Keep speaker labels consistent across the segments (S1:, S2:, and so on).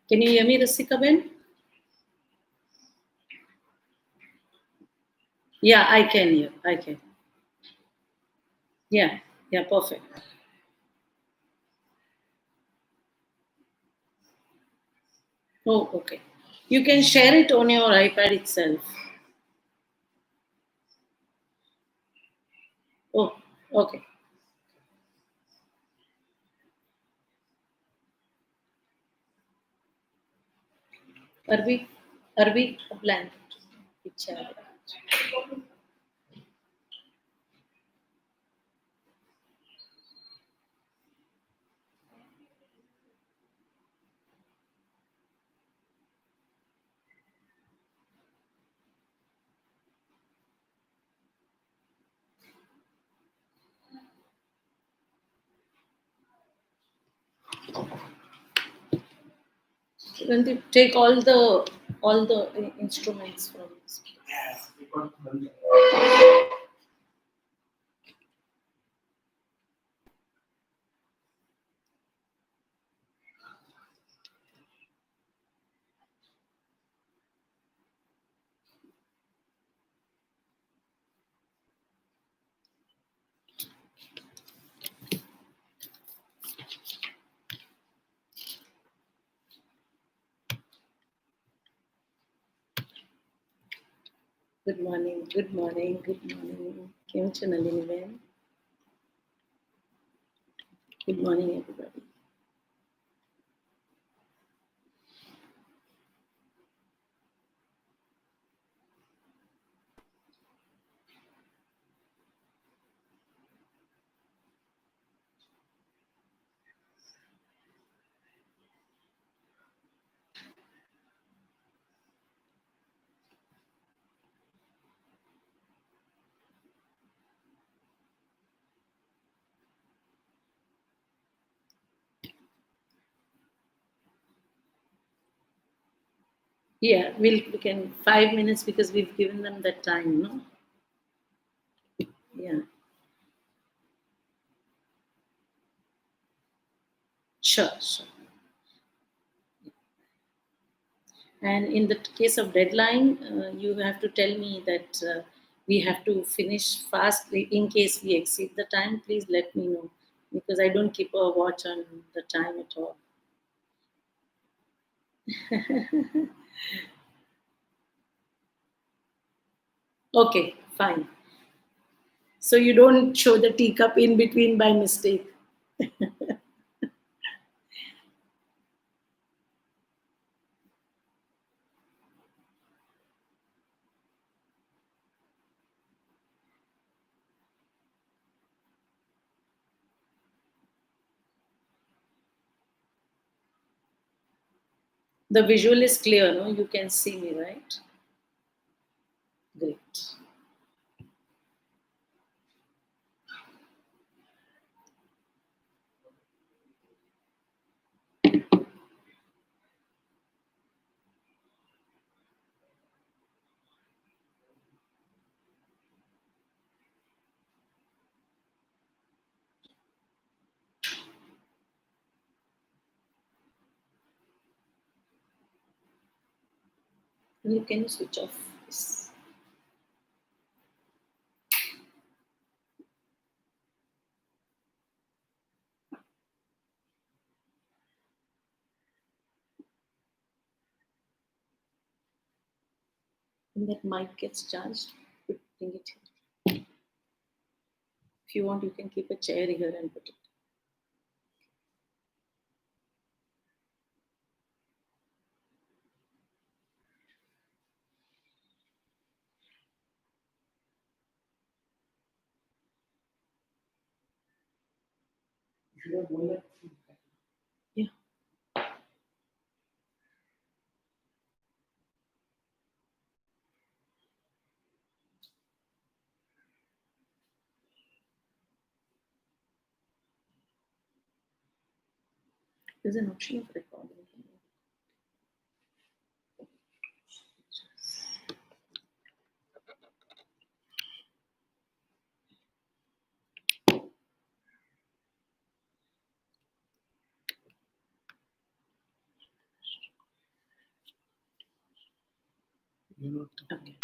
S1: Can you hear me, Rasika Ben? Yeah, I can hear. I can. Yeah, perfect. Oh, okay. You can share it on your iPad itself. Oh, okay. अरबी blank picture. When they take all the instruments from this. Good morning. Good morning. Good morning. Kim Nalini Ben. Good morning, everybody. Yeah, we can 5 minutes because we've given them that time, no? Yeah. Sure. And in the case of deadline, you have to tell me that we have to finish fast. In case we exceed the time, please let me know because I don't keep a watch on the time at all. Okay, fine. So you don't show the teacup in between by mistake. The visual is clear, no? You can see me, right? Great. Can you switch off this? When that mic gets charged, bring it here. If you want, you can keep a chair here and put it. Yeah. There's an option of recording. Okay.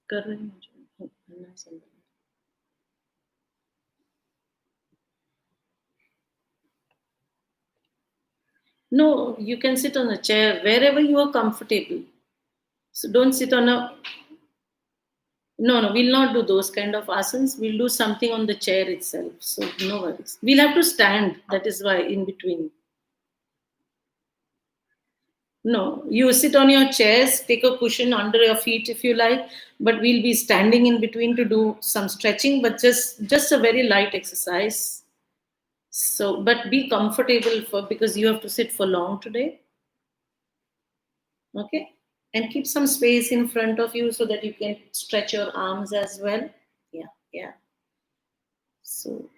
S1: कर रही हूँ जो करना है सब। No, you can sit on a chair wherever you are comfortable. So don't sit on a. No, no, we'll not do those kind of asanas. We'll do something on the chair itself. So no worries. We'll have to stand. That is why in between. No, you sit on your chairs, take a cushion under your feet if you like, but we'll be standing in between to do some stretching, but just a very light exercise. So, but be comfortable for because you have to sit for long today. Okay, and keep some space in front of you so that you can stretch your arms as well. Yeah, yeah. So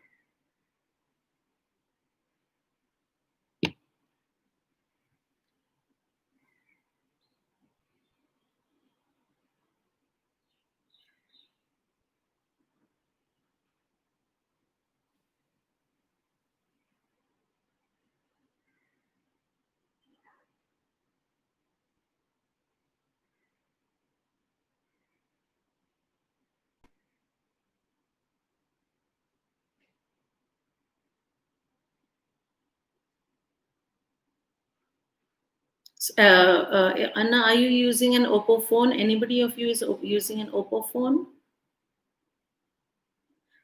S1: Anna, are you using an Oppo phone? Anybody of you is using an Oppo phone?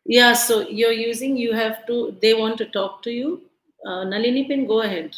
S1: Yeah, so you're using, you have to, they want to talk to you. Nalini Pin, go ahead.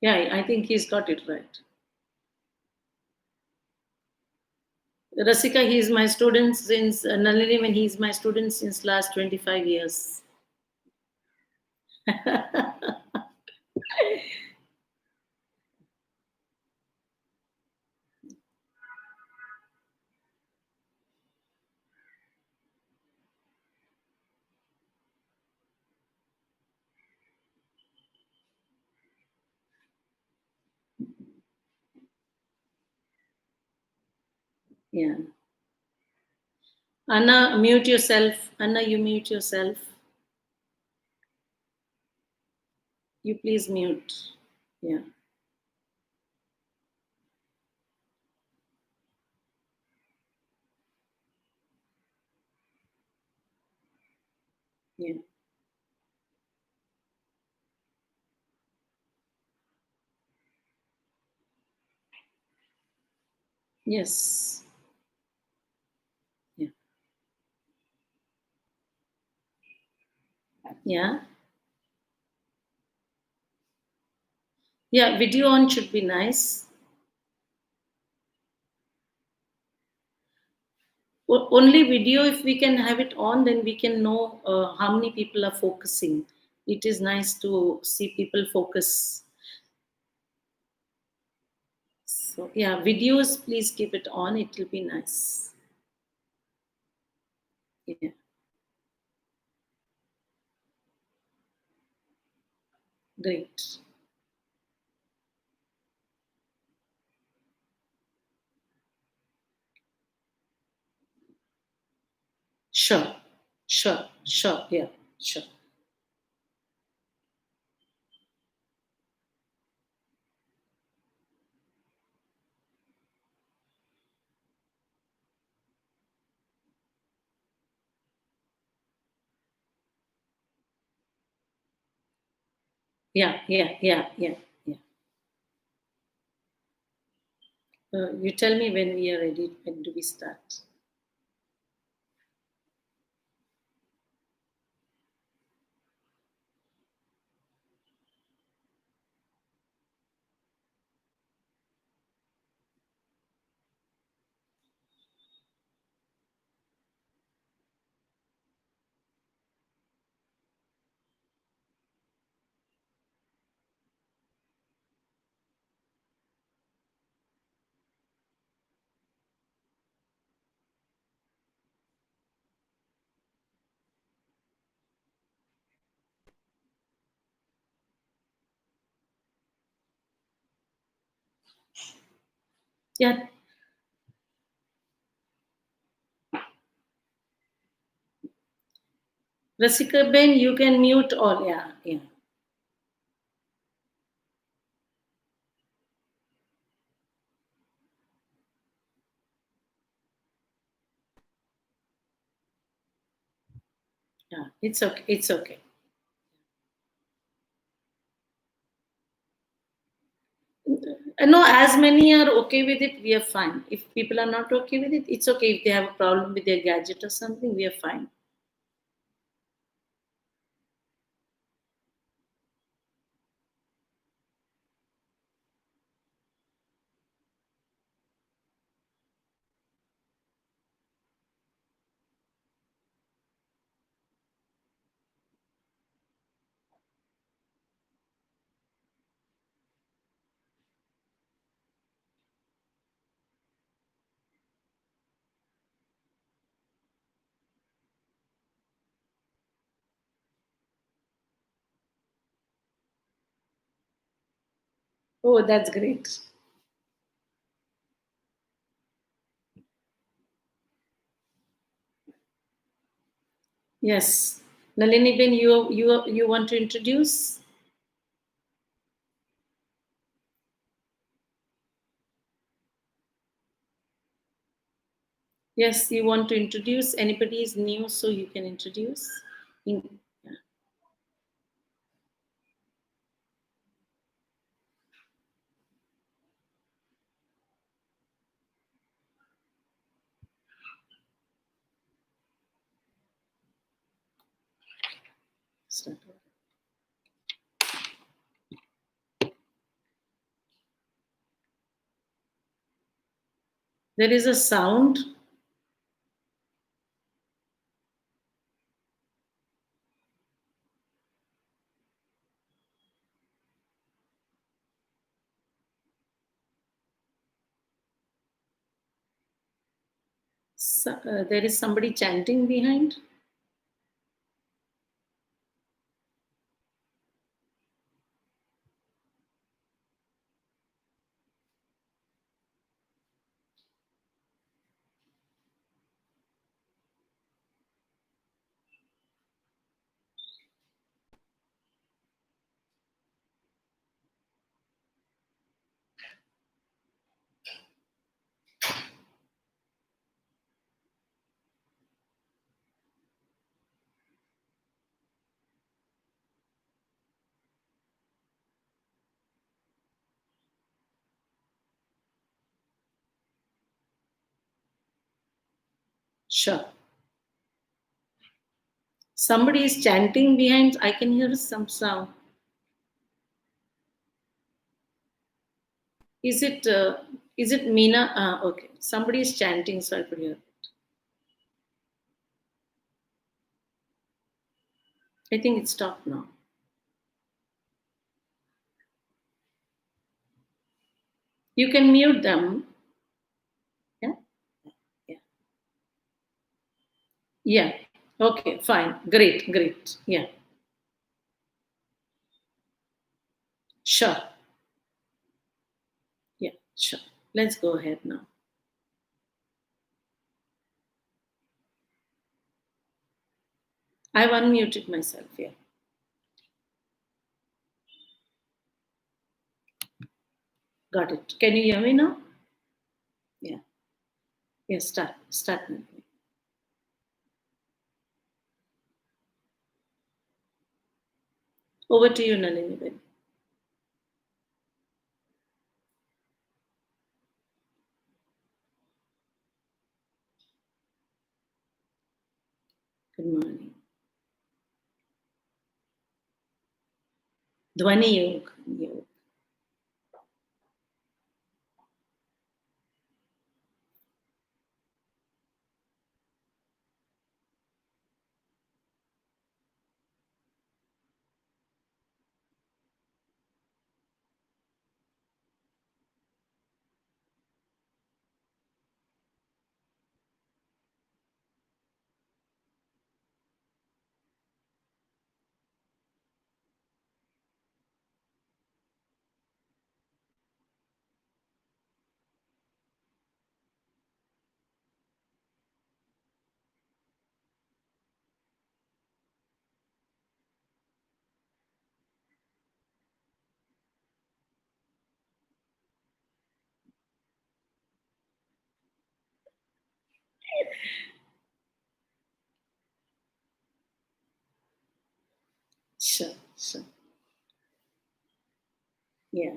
S1: Yeah, I think he's got it right. Rasika, he's my student since, Nalini, when he's my student since last 25 years. Yeah. Anna, mute yourself. Anna, you mute yourself. You please mute. Yeah. Yeah. Yes. Yeah. Yeah. Yeah. Video on should be nice. Only video, if we can have it on, then we can know how many people are focusing. It is nice to see people focus. So, yeah, videos, please keep it on. It will be nice. Yeah. Great. Sure. Sure. Sure. Yeah. Sure. Yeah, yeah, yeah, yeah, yeah. You tell me when we are ready. When do we start? Yeah, Rasika Ben, you can mute all. Yeah, yeah, yeah. It's okay. It's okay. No, as many are okay with it, we are fine. If people are not okay with it, it's okay. If they have a problem with their gadget or something, we are fine. Oh, that's great. Yes. Nalini Ben, you want to introduce? Yes, you want to introduce? Anybody is new, so you can introduce. Yeah, start. There is a sound. There is somebody chanting behind. Sure. Somebody is chanting behind. I can hear some sound. Is it? Is it Meena? Okay. Somebody is chanting, so I could hear. I think it stopped now. You can mute them. Yeah. Yeah. Yeah. Okay. Fine. Great. Great. Yeah. Sure. Yeah. Sure. Let's go ahead now. I've unmuted myself. Yeah. Got it. Can you hear me now? Yeah. Yeah. Start. Start. Now. Over to you, Nalini. Good morning. Dhwani Yog. Yog. Sure, sure. Yeah.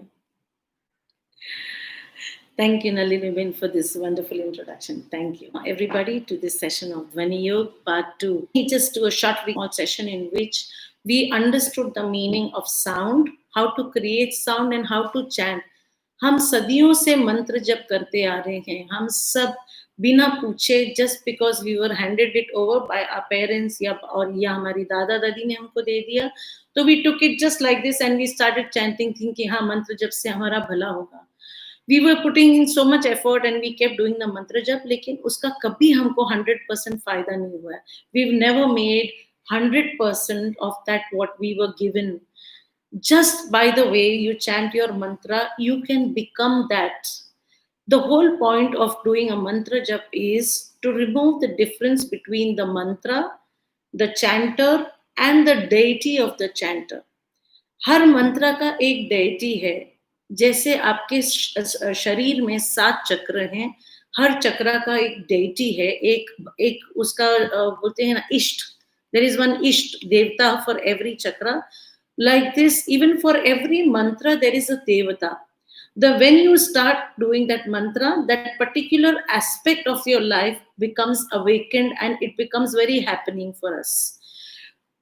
S1: Thank you, Nalini, for this wonderful introduction. Thank you, everybody, to this session of Dhvani Yoga Part 2. We just do a short, small session in which we understood the meaning of sound, how to create sound, and how to chant. हम सदियों से मंत्र जप करते आ रहे हैं, हम सब बिना पूछे, just because we were handed it over by our parents या हमारी दादा दादी ने हमको दे दिया, तो we took it just like this and we started chanting, thinking हाँ मंत्र जप से हमारा भला होगा. We were putting in so much effort and we kept doing the mantra jap, लेकिन उसका कभी हमको 100% फायदा नहीं हुआ. We've never made 100% of that what we were given. Just by the way you chant your mantra, you can become that. The whole point of doing a mantra jap is to remove the difference between the mantra, the chanter, and the deity of the chanter. हर मंत्र का एक deity है. जैसे आपके शरीर में 7 चक्र हैं, हर चक्र का एक deity है, एक उसका बोलते हैं ना इष्ट. There is one इष्ट देवता for every chakra. Like this, even for every mantra, there is a devata. When you start doing that mantra, that particular aspect of your life becomes awakened and it becomes very happening for us.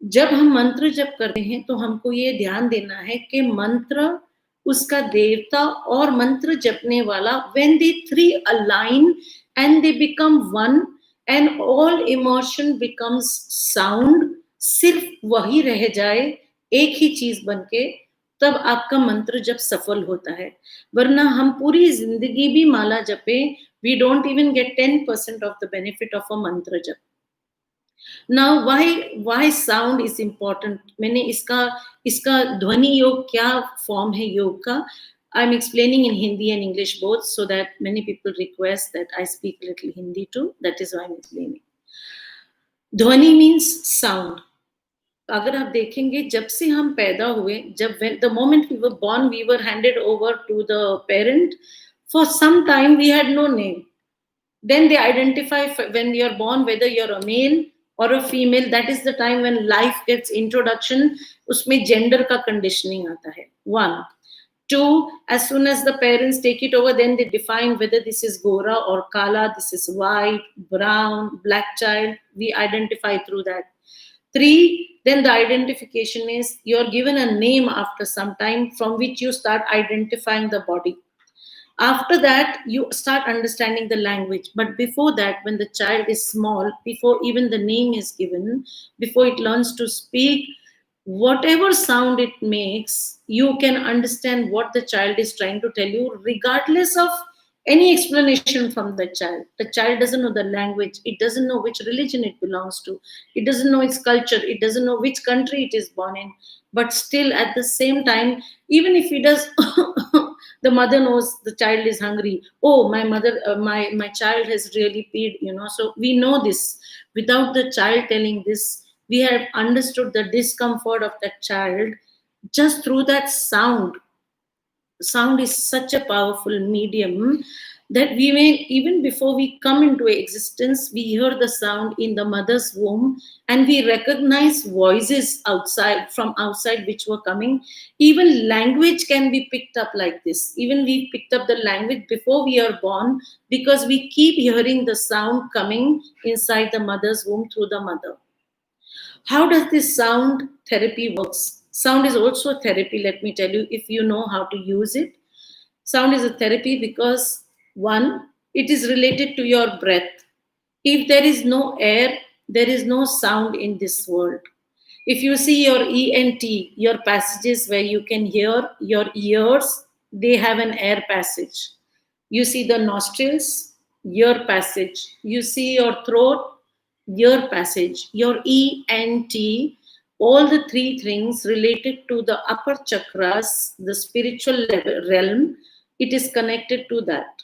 S1: जब हम मंत्र जप करते हैं तो हमको ये ध्यान देना है कि मंत्र, उसका देवता और मंत्र जपने वाला, when they three align and they become one and all emotion becomes sound, सिर्फ वही रह जाए एक ही चीज बनके, तब आपका मंत्र जप सफल होता है. वरना हम पूरी जिंदगी भी माला जपे, we don't even get 10% of the benefit of a mantra jap. Now, why sound is important? मैंने इसका ध्वनि योग क्या form है योग का? I'm explaining in Hindi and English both, so that many people request that I speak a little Hindi too. That is why I'm explaining. ध्वनि means sound. अगर आप देखेंगे, जब से हम पैदा हुए, the moment we were born, we were handed over to the parent. For some time, we had no name. Then they identify when you're born whether you're a male or a female. That is the time when life gets introduction. Usme gender ka conditioning aata hai. 1. 2, as soon as the parents take it over, then they define whether this is Gora or Kala, this is white, brown, black child. We identify through that. 3, then the identification is you're given a name after some time, from which you start identifying the body. After that, you start understanding the language. But before that, when the child is small, before even the name is given, before it learns to speak, whatever sound it makes, you can understand what the child is trying to tell you, regardless of any explanation from the child. The child doesn't know the language, it doesn't know which religion it belongs to, it doesn't know its culture, it doesn't know which country it is born in. But still, at the same time, even if he does, the mother knows the child is hungry. Oh, my child has really peed, So we know this. Without the child telling this, we have understood the discomfort of that child just through that sound. Sound is such a powerful medium that we may, even before we come into existence, we hear the sound in the mother's womb and we recognize voices from outside which were coming. Even language can be picked up like this. Even we picked up the language before we are born, because we keep hearing the sound coming inside the mother's womb through the mother. How does this sound therapy works? Sound is also a therapy, let me tell you, if you know how to use it. Sound is a therapy because, one, it is related to your breath. If there is no air, there is no sound in this world. If you see your ENT, your passages where you can hear, your ears, they have an air passage. You see the nostrils, ear passage. You see your throat, ear passage. Your ENT, all the three things related to the upper chakras, the spiritual realm, it is connected to that.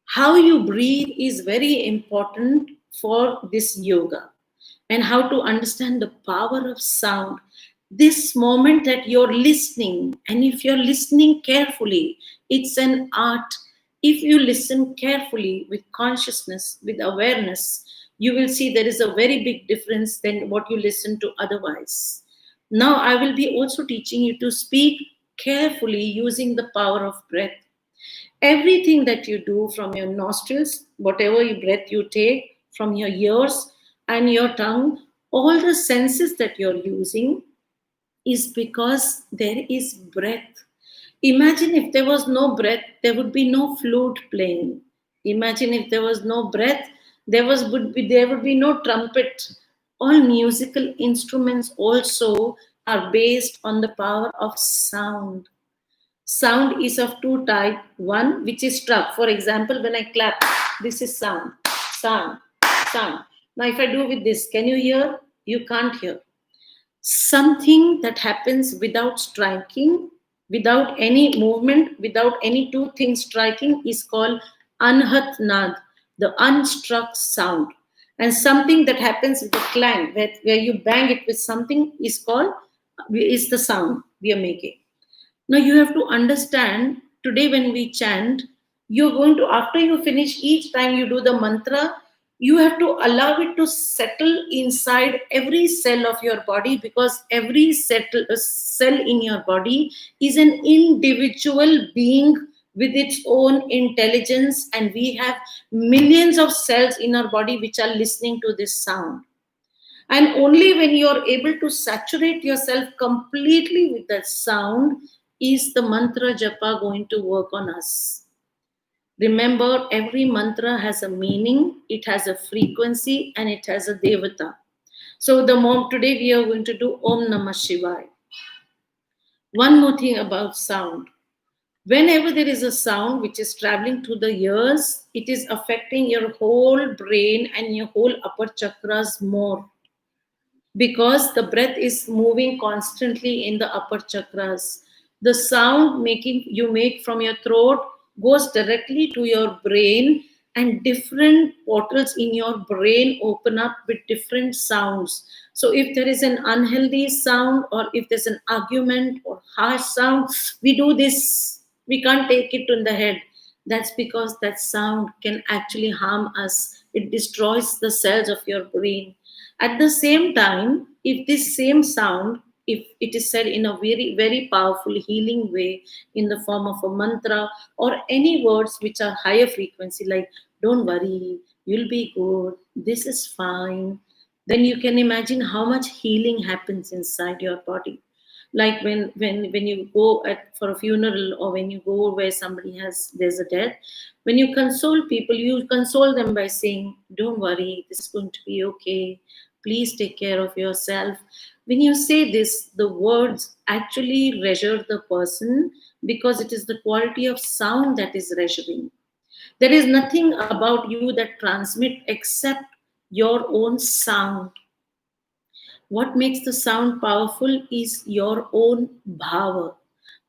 S1: How you breathe is very important for this yoga, and how to understand the power of sound. This moment that you're listening, and if you're listening carefully, it's an art. If you listen carefully with consciousness, with awareness, you will see there is a very big difference than what you listen to otherwise. Now, I will be also teaching you to speak carefully using the power of breath. Everything that you do from your nostrils, whatever breath you take, from your ears and your tongue, all the senses that you're using is because there is breath. Imagine if there was no breath, there would be no flute playing. Imagine if there was no breath, there would be no trumpet. All musical instruments also are based on the power of sound. Sound is of two types. One, which is struck. For example, when I clap, this is sound, sound, sound. Now, if I do with this, can you hear? You can't hear. Something that happens without striking, without any movement, without any two things striking is called anhat nad, the unstruck sound. And something that happens with a clang, where you bang it with something, is the sound we are making. Now you have to understand, today when we chant, you're going to, after you finish, each time you do the mantra, you have to allow it to settle inside every cell of your body, because every cell in your body is an individual being with its own intelligence, and we have millions of cells in our body which are listening to this sound. And only when you're able to saturate yourself completely with that sound is the mantra japa going to work on us. Remember, every mantra has a meaning, it has a frequency, and it has a devata. So the mom today we are going to do Om Namah Shivaya. One more thing about sound. Whenever there is a sound which is traveling through the ears, it is affecting your whole brain and your whole upper chakras more, because the breath is moving constantly in the upper chakras. The sound making you make from your throat goes directly to your brain, and different portals in your brain open up with different sounds. So if there is an unhealthy sound, or if there's an argument or harsh sound, we do this, we can't take it in the head. That's because that sound can actually harm us. It destroys the cells of your brain. At the same time, if this same sound, if it is said in a very, very powerful healing way, in the form of a mantra or any words which are higher frequency, like don't worry, you'll be good, this is fine, then you can imagine how much healing happens inside your body. Like when you go for a funeral, or when you go where somebody there's a death, when you console people, you console them by saying, don't worry, this is going to be okay, please take care of yourself. When you say this, the words actually reassure the person, because it is the quality of sound that is reassuring. There is nothing about you that transmit except your own sound. What makes the sound powerful is your own bhava.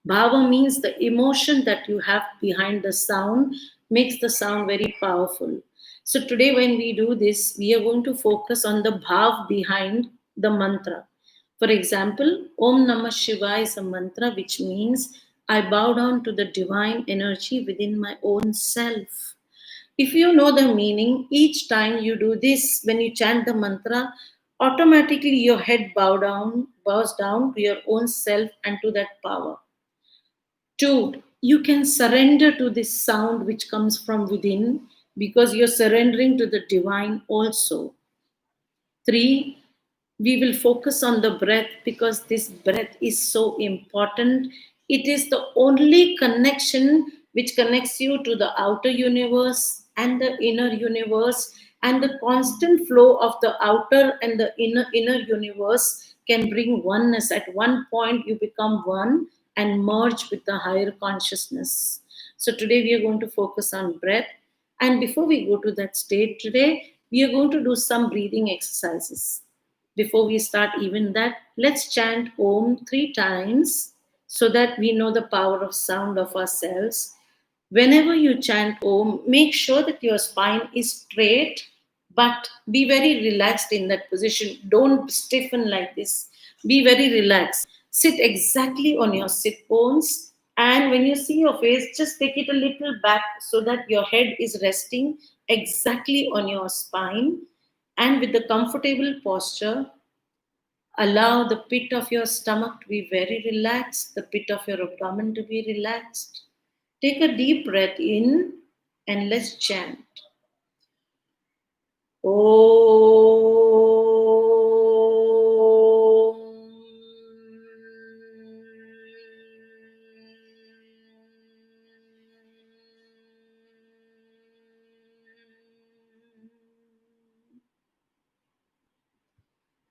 S1: Bhava means the emotion that you have behind the sound makes the sound very powerful. So today when we do this, we are going to focus on the bhav behind the mantra. For example, Om Namah Shivaya is a mantra which means I bow down to the divine energy within my own self. If you know the meaning, each time you do this, when you chant the mantra, automatically your head bows down to your own self and to that power. Two, you can surrender to this sound which comes from within, because you're surrendering to the divine also. Three, We will focus on the breath because this breath is so important. It is the only connection which connects you to the outer universe and the inner universe, and the constant flow of the outer and the inner universe can bring oneness. At one point, you become one and merge with the higher consciousness. So, today we are going to focus on breath. And before we go to that state today, we are going to do some breathing exercises. Before we start even that, let's chant Om 3 times so that we know the power of sound of ourselves. Whenever you chant Om, make sure that your spine is straight, but be very relaxed in that position. Don't stiffen like this. Be very relaxed. Sit exactly on your sit bones. And when you see your face, just take it a little back so that your head is resting exactly on your spine. And with the comfortable posture, allow the pit of your stomach to be very relaxed, the pit of your abdomen to be relaxed. Take a deep breath in and let's chant.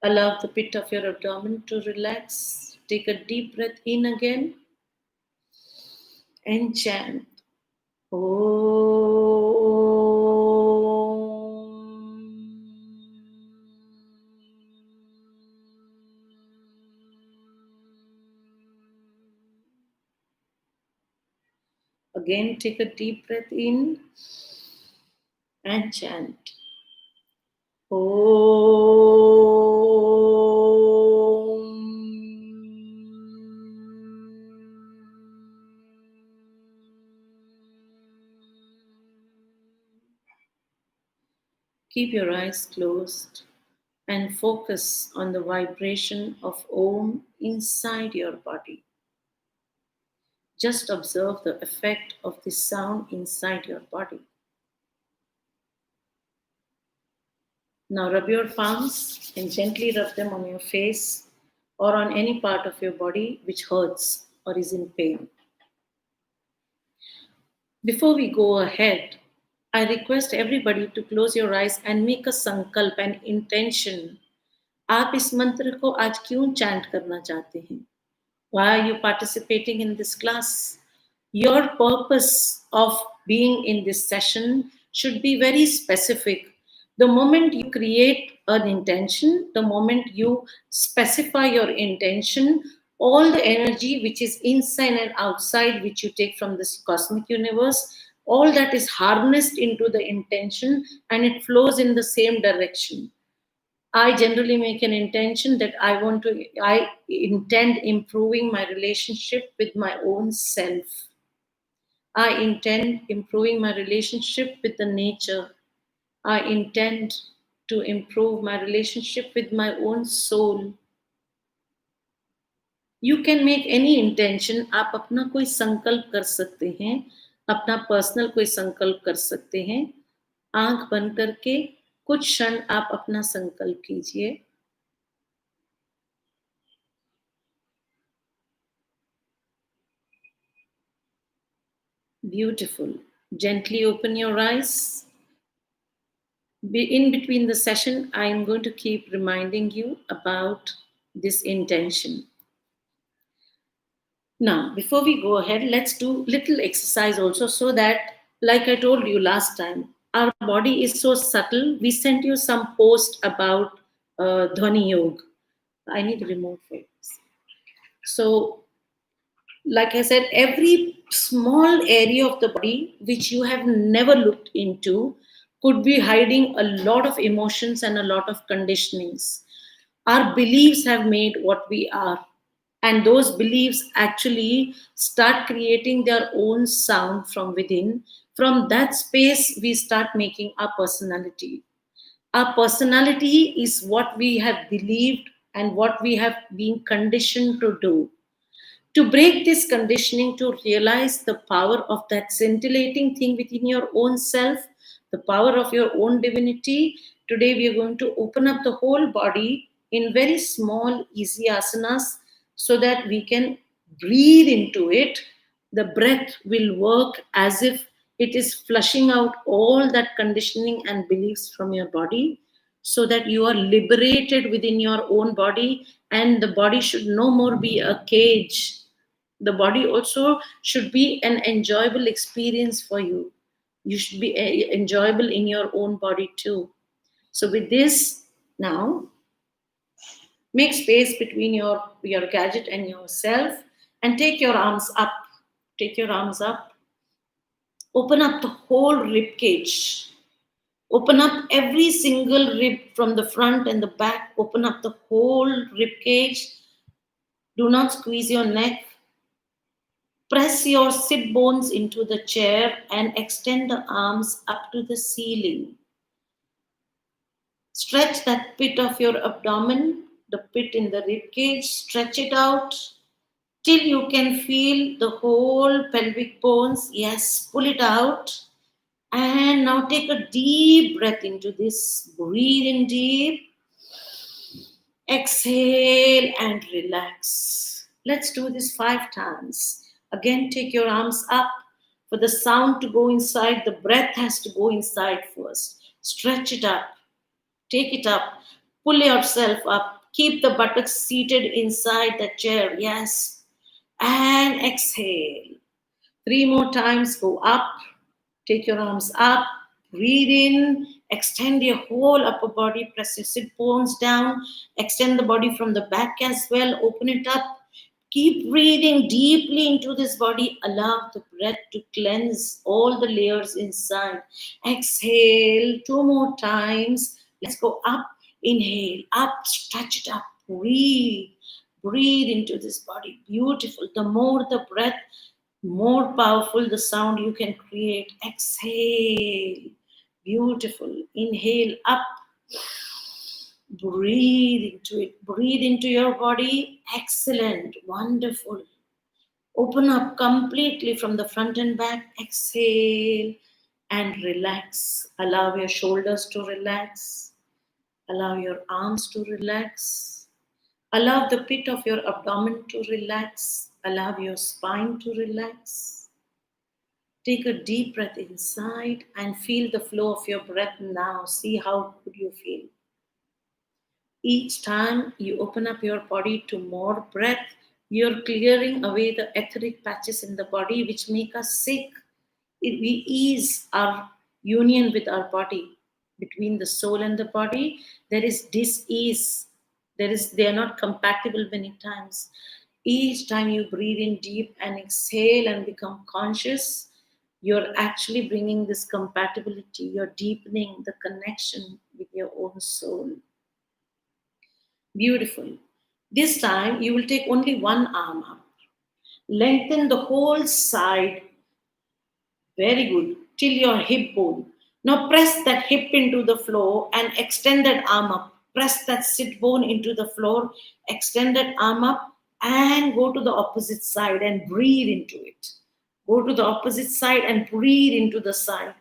S1: Allow the pit of your abdomen to relax. Take a deep breath in again and chant. Again, take a deep breath in and chant. Keep your eyes closed and focus on the vibration of Om inside your body. Just observe the effect of this sound inside your body. Now rub your palms and gently rub them on your face or on any part of your body which hurts or is in pain. Before we go ahead, I request everybody to close your eyes and make a sankalp, an intention. आप इस मंत्र को आज क्यों chant करना चाहते हैं? Why are you participating in this class? Your purpose of being in this session should be very specific. The moment you create an intention, the moment you specify your intention, all the energy which is inside and outside, which you take from this cosmic universe, all that is harnessed into the intention and it flows in the same direction. I generally make an intention that I intend improving my relationship with my own self. I intend improving my relationship with the nature. I intend to improve my relationship with my own soul. You can make any intention. आप अपना कोई संकल्प कर सकते हैं, अपना personal कोई संकल्प कर सकते हैं. आंख बंद करके कुछ क्षण आप अपना संकल्प कीजिए. Beautiful. Gently open your eyes. In between the session, I am going to keep reminding you about this intention. Now, before we go ahead, let's do little exercise also so that, like I told you last time, our body is so subtle. We sent you some post about Dhwani Yoga. I need a remote for this. So, like I said, every small area of the body which you have never looked into could be hiding a lot of emotions and a lot of conditionings. Our beliefs have made what we are, and those beliefs actually start creating their own sound from within. From that space, we start making our personality. Our personality is what we have believed and what we have been conditioned to do. To break this conditioning, to realize the power of that scintillating thing within your own self, the power of your own divinity, today we are going to open up the whole body in very small, easy asanas so that we can breathe into it. The breath will work as if it is flushing out all that conditioning and beliefs from your body so that you are liberated within your own body, and the body should no more be a cage. The body also should be an enjoyable experience for you. You should be enjoyable in your own body too. So with this, now make space between your gadget and yourself, and take your arms up. Take your arms up. Open up the whole rib cage. Open up every single rib from the front and the back. Open up the whole rib cage. Do not squeeze your neck. Press your sit bones into the chair and extend the arms up to the ceiling. Stretch that pit of your abdomen, the pit in the rib cage. Stretch it out till you can feel the whole pelvic bones. Yes, pull it out. And now take a deep breath into this. Breathe in deep. Exhale and relax. Let's do this 5 times. Again, take your arms up. For the sound to go inside, the breath has to go inside first. Stretch it up. Take it up. Pull yourself up. Keep the buttocks seated inside the chair. Yes. And exhale. 3 more times. Go up. Take your arms up. Breathe in. Extend your whole upper body. Press your sit bones down. Extend the body from the back as well. Open it up. Keep breathing deeply into this body. Allow the breath to cleanse all the layers inside. Exhale 2 more times. Let's go up. Inhale. Up. Stretch it up. Breathe. Breathe into this body. Beautiful. The more the breath, more powerful the sound you can create. Exhale. Beautiful. Inhale up. Breathe into it. Breathe into your body. Excellent. Wonderful. Open up completely from the front and back. Exhale and relax. Allow your shoulders to relax. Allow your arms to relax. Allow the pit of your abdomen to relax. Allow your spine to relax. Take a deep breath inside and feel the flow of your breath now. See how good you feel. Each time you open up your body to more breath, you're clearing away the etheric patches in the body which make us sick. We ease our union with our body. Between the soul and the body, there is dis-ease. They are not compatible many times. Each time you breathe in deep and exhale and become conscious, you're actually bringing this compatibility. You're deepening the connection with your own soul. Beautiful. This time you will take only one arm up. Lengthen the whole side. Very good. Till your hip bone. Now press that hip into the floor and extend that arm up. Press that sit bone into the floor. Extend that arm up and go to the opposite side and breathe into it. Go to the opposite side and breathe into the side.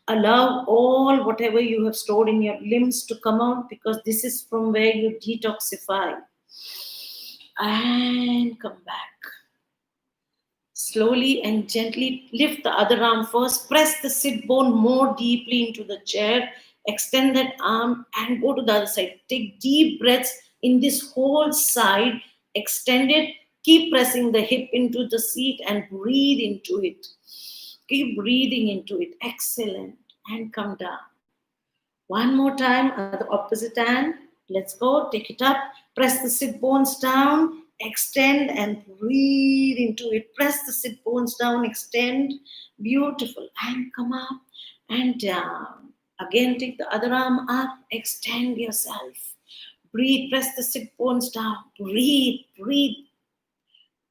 S1: Allow all whatever you have stored in your limbs to come out, because this is from where you detoxify. And come back. Slowly and gently lift the other arm first. Press the sit bone more deeply into the chair. Extend that arm and go to the other side. Take deep breaths in this whole side. Extend it. Keep pressing the hip into the seat and breathe into it. Keep breathing into it. Excellent. And come down. One more time at the opposite hand. Let's go. Take it up. Press the sit bones down. Extend and breathe into it. Press the sit bones down. Extend. Beautiful. And come up and down. Again, take the other arm up. Extend yourself. Breathe. Press the sit bones down. Breathe. Breathe.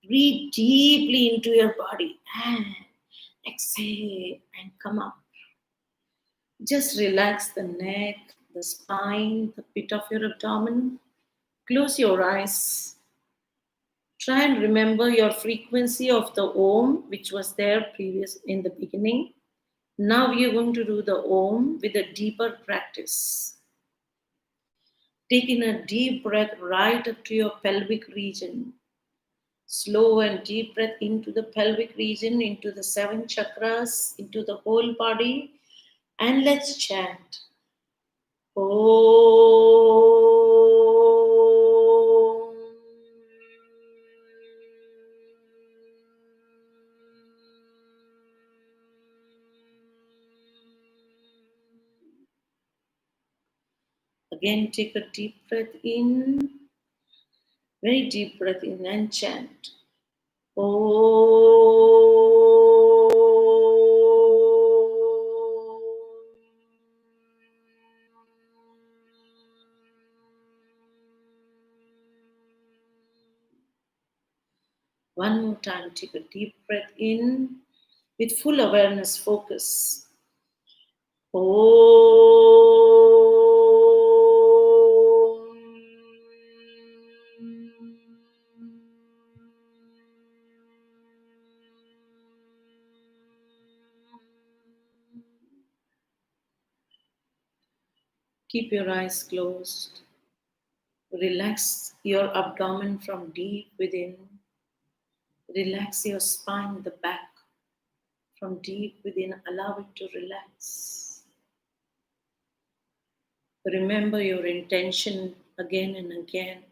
S1: Breathe deeply into your body. And exhale and come up. Just relax the neck, the spine, the pit of your abdomen. Close your eyes. Try and remember your frequency of the Om, which was there previous in the beginning. Now we are going to do the Om with a deeper practice. Take in a deep breath right up to your pelvic region. Slow and deep breath into the pelvic region, into the seven chakras, into the whole body. And let's chant. Om. Again, take a deep breath in, very deep breath in, and chant. Om. One more time, take a deep breath in with full awareness, focus. Om. Keep your eyes closed. Relax your abdomen from deep within. Relax your spine, the back, from deep within. Allow it to relax. Remember your intention again and again.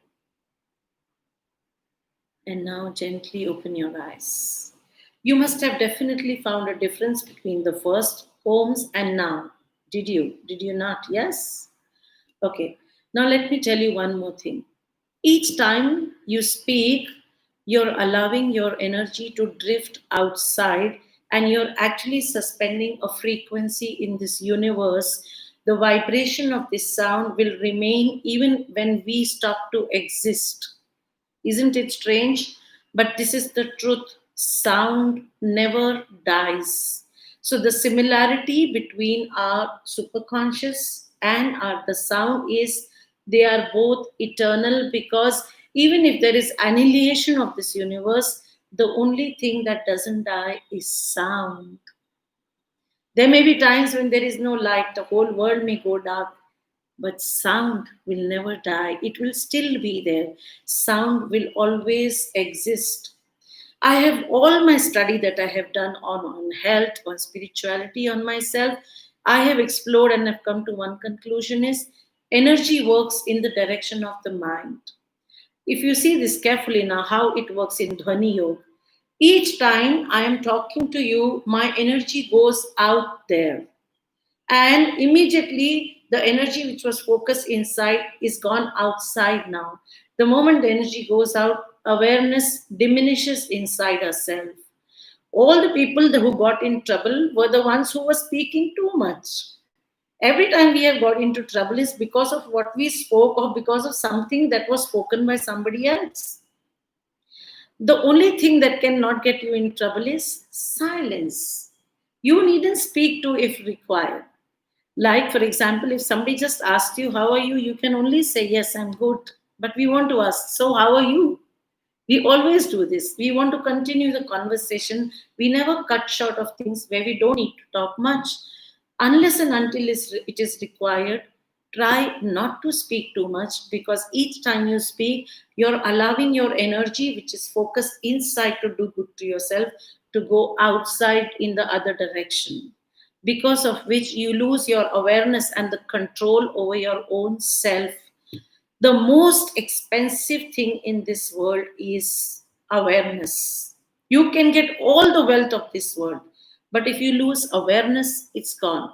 S1: And now gently open your eyes. You must have definitely found a difference between the first homes and now. Did you? Did you not? Yes? Okay. Now let me tell you one more thing. Each time you speak, you're allowing your energy to drift outside and you're actually suspending a frequency in this universe. The vibration of this sound will remain even when we stop to exist. Isn't it strange? But this is the truth. Sound never dies. So the similarity between our superconscious and our the sound is they are both eternal, because even if there is annihilation of this universe, the only thing that doesn't die is sound. There may be times when there is no light, the whole world may go dark, but sound will never die. It will still be there. Sound will always exist. I have all my study that I have done on health, on spirituality, on myself. I have explored and have come to one conclusion is energy works in the direction of the mind. If you see this carefully now, how it works in Dhwani Yoga, each time I am talking to you, my energy goes out there. And immediately the energy which was focused inside is gone outside now. The moment the energy goes out, awareness diminishes inside ourselves. All the people who got in trouble were the ones who were speaking too much. Every time we have got into trouble is because of what we spoke or because of something that was spoken by somebody else. The only thing that cannot get you in trouble is silence. You needn't speak to if required. Like, for example, if somebody just asks you, how are you? You can only say, yes, I'm good. But we want to ask, so how are you? We always do this. We want to continue the conversation. We never cut short of things where we don't need to talk much. Unless and until it is required, try not to speak too much, because each time you speak, you're allowing your energy, which is focused inside to do good to yourself, to go outside in the other direction, because of which you lose your awareness and the control over your own self. The most expensive thing in this world is awareness. You can get all the wealth of this world, but if you lose awareness, it's gone.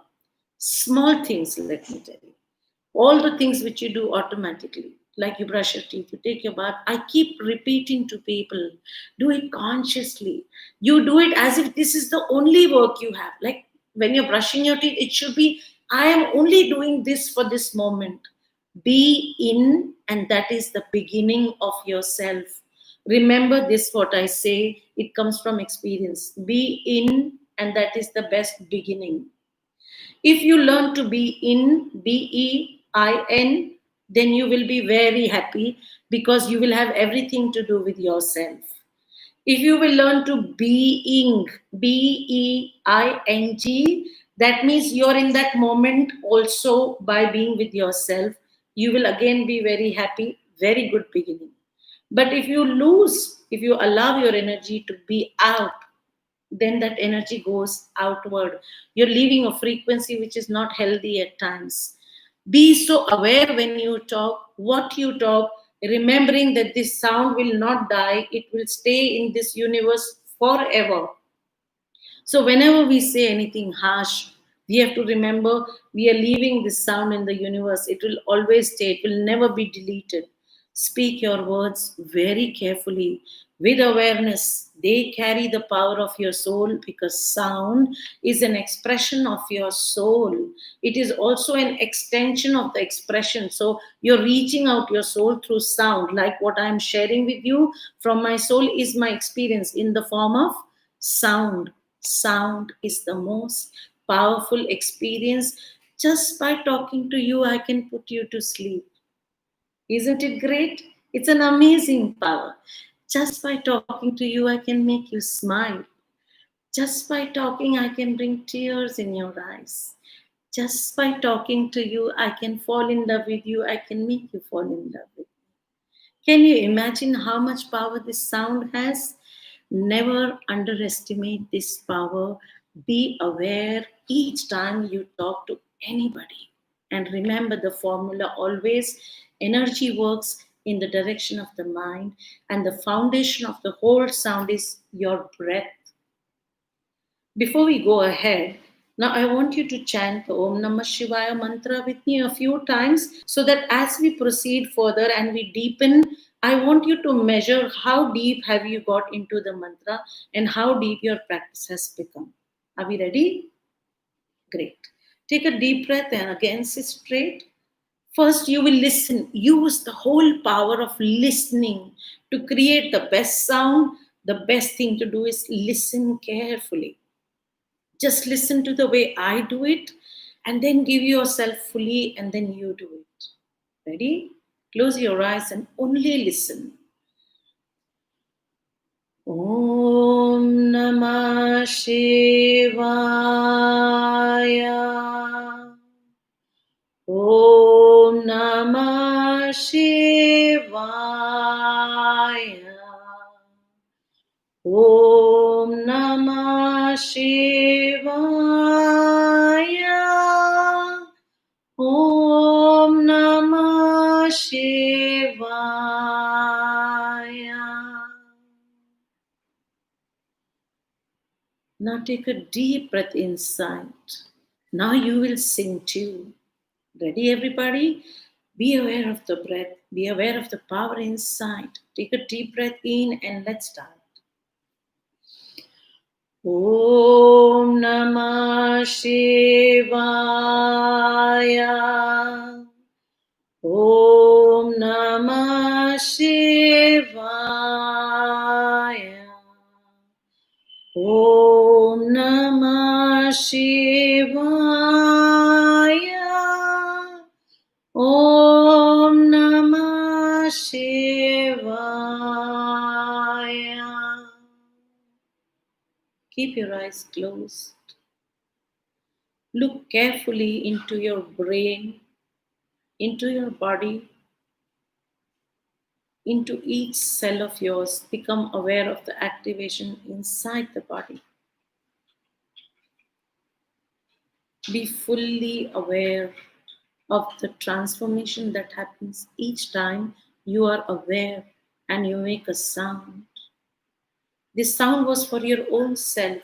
S1: Small things, let me tell you. All the things which you do automatically, like you brush your teeth, you take your bath. I keep repeating to people, do it consciously. You do it as if this is the only work you have. Like when you're brushing your teeth, it should be, I am only doing this for this moment. Be in, and that is the beginning of yourself. Remember this, what I say, it comes from experience. Be in, and that is the best beginning. If you learn to be in, BEIN, then you will be very happy, because you will have everything to do with yourself. If you will learn to being, BEING, that means you're in that moment also by being with yourself. you will again be very happy, very good beginning. But if you lose, if you allow your energy to be out, then that energy goes outward. You're leaving a frequency which is not healthy at times. Be so aware when you talk, what you talk, remembering that this sound will not die, it will stay in this universe forever. So, whenever we say anything harsh, we have to remember we are leaving this sound in the universe. It will always stay, it will never be deleted. Speak your words very carefully with awareness. They carry the power of your soul because sound is an expression of your soul. It is also an extension of the expression. So, you're reaching out your soul through sound, like what I'm sharing with you from my soul is my experience in the form of sound. Sound is the most powerful experience. Just by talking to you, I can put you to sleep. Isn't it great? It's an amazing power. Just by talking to you, I can make you smile. Just by talking, I can bring tears in your eyes. Just by talking to you, I can fall in love with you. I can make you fall in love with me. Can you imagine how much power this sound has? Never underestimate this power. Be aware each time you talk to anybody. And remember the formula always energy works in the direction of the mind, and the foundation of the whole sound is your breath. Before we go ahead, now I want you to chant the Om Namah Shivaya mantra with me a few times so that as we proceed further and we deepen, I want you to measure how deep have you got into the mantra and how deep your practice has become. Are we ready? Great. Take a deep breath and again sit straight. First, you will listen. Use the whole power of listening to create the best sound. The best thing to do is listen carefully. Just listen to the way I do it and then give yourself fully and then you do it. Ready? Close your eyes and only listen. Om Namah Shivaya. Om Namah Shivaya. Om Namah Shivaya. Om Namah Shivaya. Now take a deep breath inside. Now you will sing too. Ready, everybody? Be aware of the breath. Be aware of the power inside. Take a deep breath in and let's start. Om Namah Shivaya. Om Namah Shivaya. Om Namah Shivaya. Om Namah Shivaya. Keep your eyes closed. Look carefully into your brain, into your body, into each cell of yours. Become aware of the activation inside the body. Be fully aware of the transformation that happens each time you are aware and you make a sound. This sound was for your own self.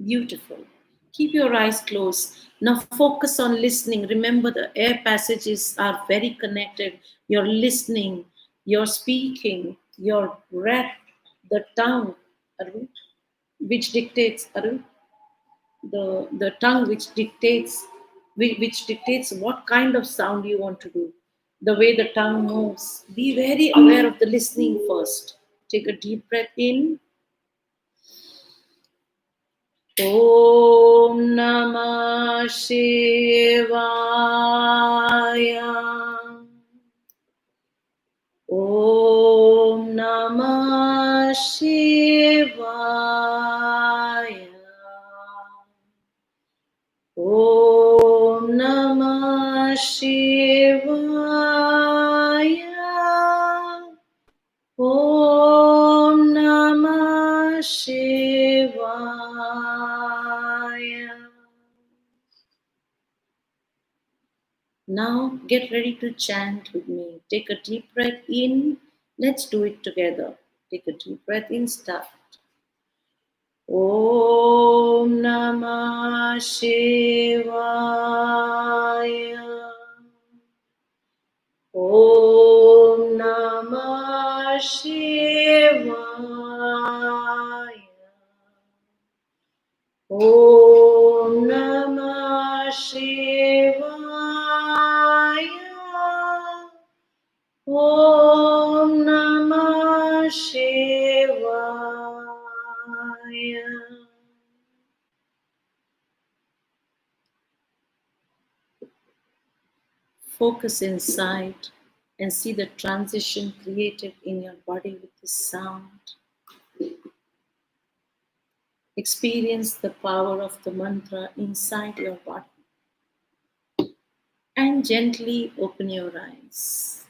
S1: Beautiful. Keep your eyes closed. Now focus on listening. Remember, the air passages are very connected. You're listening, you're speaking, your breath, the tongue, which dictates, the tongue which dictates what kind of sound you want to do, the way the tongue moves. Be very aware of the listening first. Take a deep breath in. Om Namah Shivaya. Om Namah Shivaya. Om Namah Shivaya. Om Namah Shivaya. Now get ready to chant with me. Take a deep breath in. Let's do it together. Take a deep breath in. Start. Om Namah Shivaya. Om Namah Shivaya. Om Namah Shivaya. Om Namah Shivaya. Focus inside and see the transition created in your body with this sound. Experience the power of the mantra inside your body. And gently open your eyes.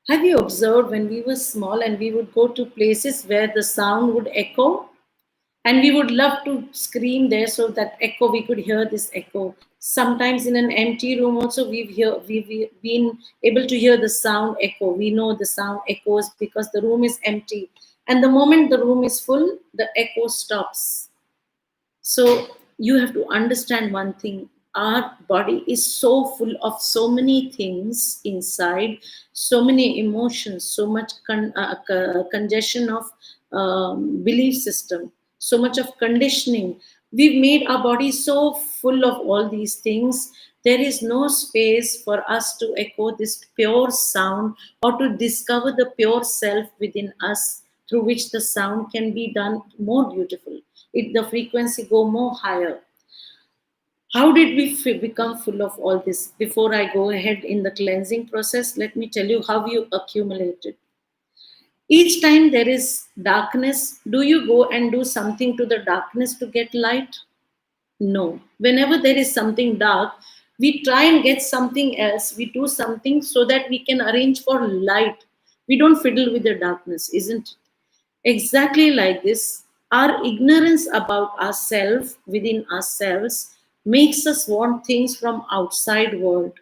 S1: Have you observed when we were small and we would go to places where the sound would echo? And we would love to scream there so that echo, we could hear this echo. Sometimes in an empty room also we've been able to hear the sound echo. We know the sound echoes because the room is empty. And the moment the room is full, the echo stops. So you have to understand one thing. Our body is so full of so many things inside, so many emotions, so much congestion of belief system, so much of conditioning. We've made our body so full of all these things. There is no space for us to echo this pure sound or to discover the pure self within us through which the sound can be done more beautiful. The frequency go more higher. How did we become full of all this? Before I go ahead in the cleansing process, let me tell you how you accumulated. Each time there is darkness, do you go and do something to the darkness to get light? No. Whenever there is something dark, we try and get something else. We do something so that we can arrange for light. We don't fiddle with the darkness, isn't it? Exactly like this, our ignorance about ourselves within ourselves makes us want things from outside world.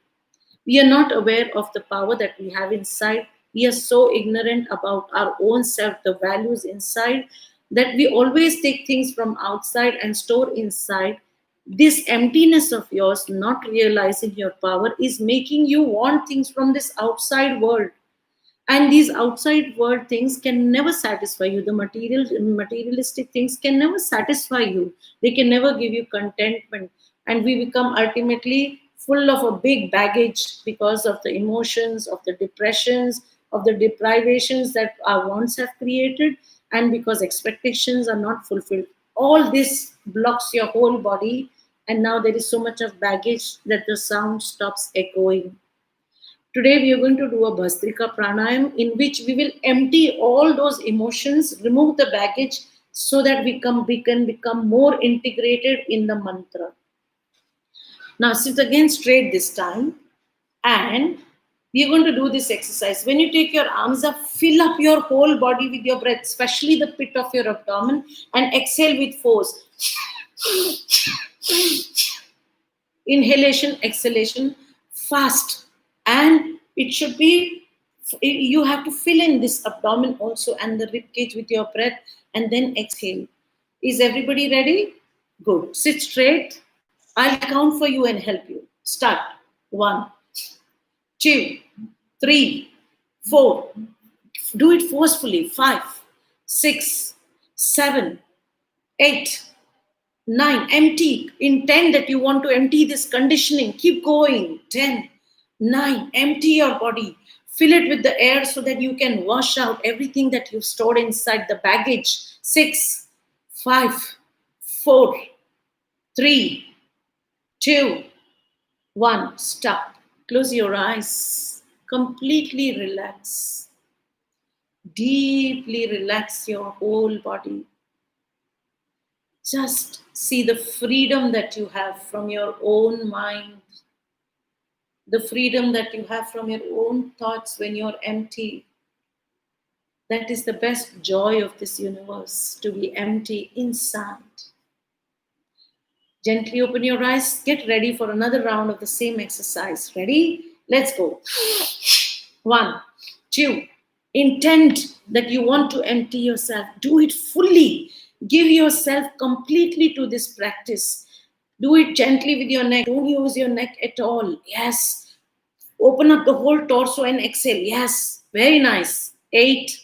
S1: We are not aware of the power that we have inside. We are so ignorant about our own self, the values inside, that we always take things from outside and store inside. This emptiness of yours, not realizing your power, is making you want things from this outside world. And these outside world things can never satisfy you. The materialistic things can never satisfy you. They can never give you contentment. And we become ultimately full of a big baggage because of the emotions, of the depressions, of the deprivations that our wants have created, and because expectations are not fulfilled. All this blocks your whole body, and now there is so much of baggage that the sound stops echoing. Today we are going to do a Bhastrika Pranayam in which we will empty all those emotions, remove the baggage so that we can become more integrated in the mantra. Now sit again straight this time, and we are going to do this exercise. When you take your arms up, fill up your whole body with your breath, especially the pit of your abdomen, and exhale with force. Inhalation, exhalation, fast. And it should be, you have to fill in this abdomen also and the rib cage with your breath, and then exhale. Is everybody ready? Good. Sit straight. I'll count for you and help you. Start. 1, 2, 3, 4. Do it forcefully. 5, 6, 7, 8, 9. Empty. Intend that you want to empty this conditioning. Keep going. 10, 9. Empty your body. Fill it with the air so that you can wash out everything that you've stored inside the baggage. 6, 5, 4, 3, 2, 1. Stop. Close your eyes. Completely relax. Deeply relax your whole body. Just see the freedom that you have from your own mind, the freedom that you have from your own thoughts when you're empty. That is the best joy of this universe, to be empty inside. Gently open your eyes. Get ready for another round of the same exercise. Ready? Let's go. 1, 2. Intend that you want to empty yourself. Do it fully. Give yourself completely to this practice. Do it gently with your neck. Don't use your neck at all. Yes. Open up the whole torso and exhale. Yes. Very nice. 8,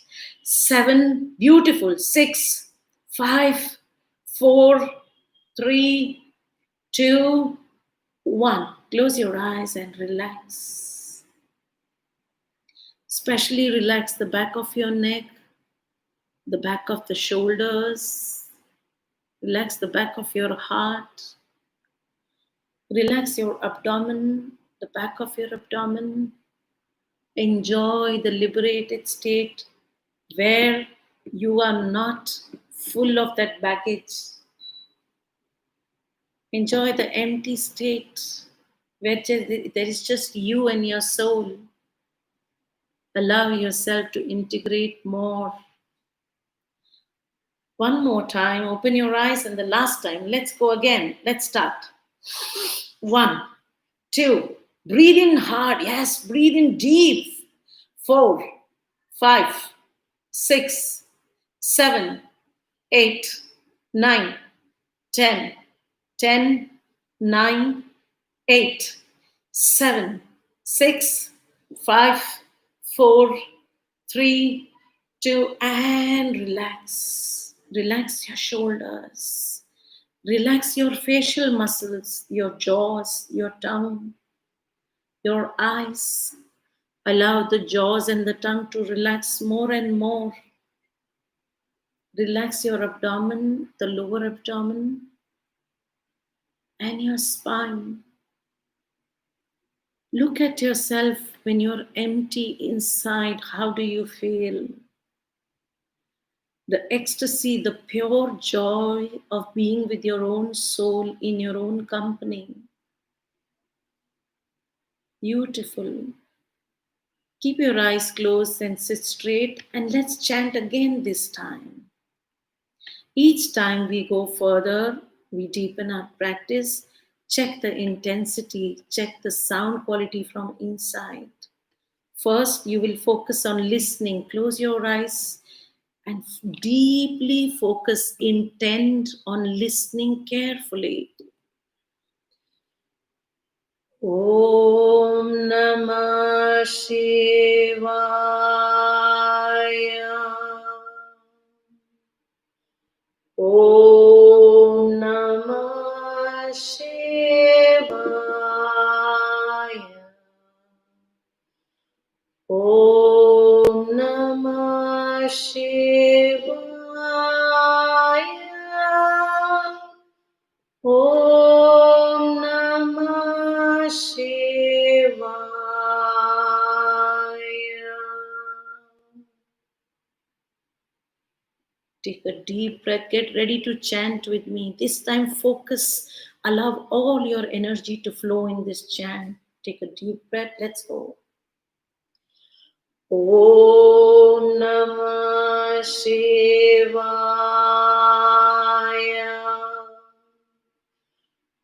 S1: 7. Beautiful. 6, 5, 4, 3, 2, 1. Close your eyes and relax. Especially relax the back of your neck, the back of the shoulders. Relax the back of your heart. Relax your abdomen, the back of your abdomen. Enjoy the liberated state where you are not full of that baggage. Enjoy the empty state where there is just you and your soul. Allow yourself to integrate more. One more time, open your eyes, and the last time, let's go again. Let's start. 1, 2, breathe in hard. Yes, breathe in deep. 4, 5, 6, 7, 8, 9, 10, 10, 9, 8, 7, 6, 5, 4, 3, 2, and relax. Relax your shoulders. Relax your facial muscles, your jaws, your tongue, your eyes. Allow the jaws and the tongue to relax more and more. Relax your abdomen, the lower abdomen, and your spine. Look at yourself when you're empty inside. How do you feel? The ecstasy, the pure joy of being with your own soul in your own company. Beautiful. Keep your eyes closed and sit straight, and let's chant again this time. Each time we go further, we deepen our practice, check the intensity, check the sound quality from inside. First, you will focus on listening. Close your eyes and deeply focus, intend on listening carefully. Om Namah Shivaya. Om Namah Shivaya. Om Namah Shivaya. Om Namah Shivaya. Take a deep breath. Get ready to chant with me. This time, focus. Allow all your energy to flow in this chant. Take a deep breath. Let's go. Om Namah Shivaya.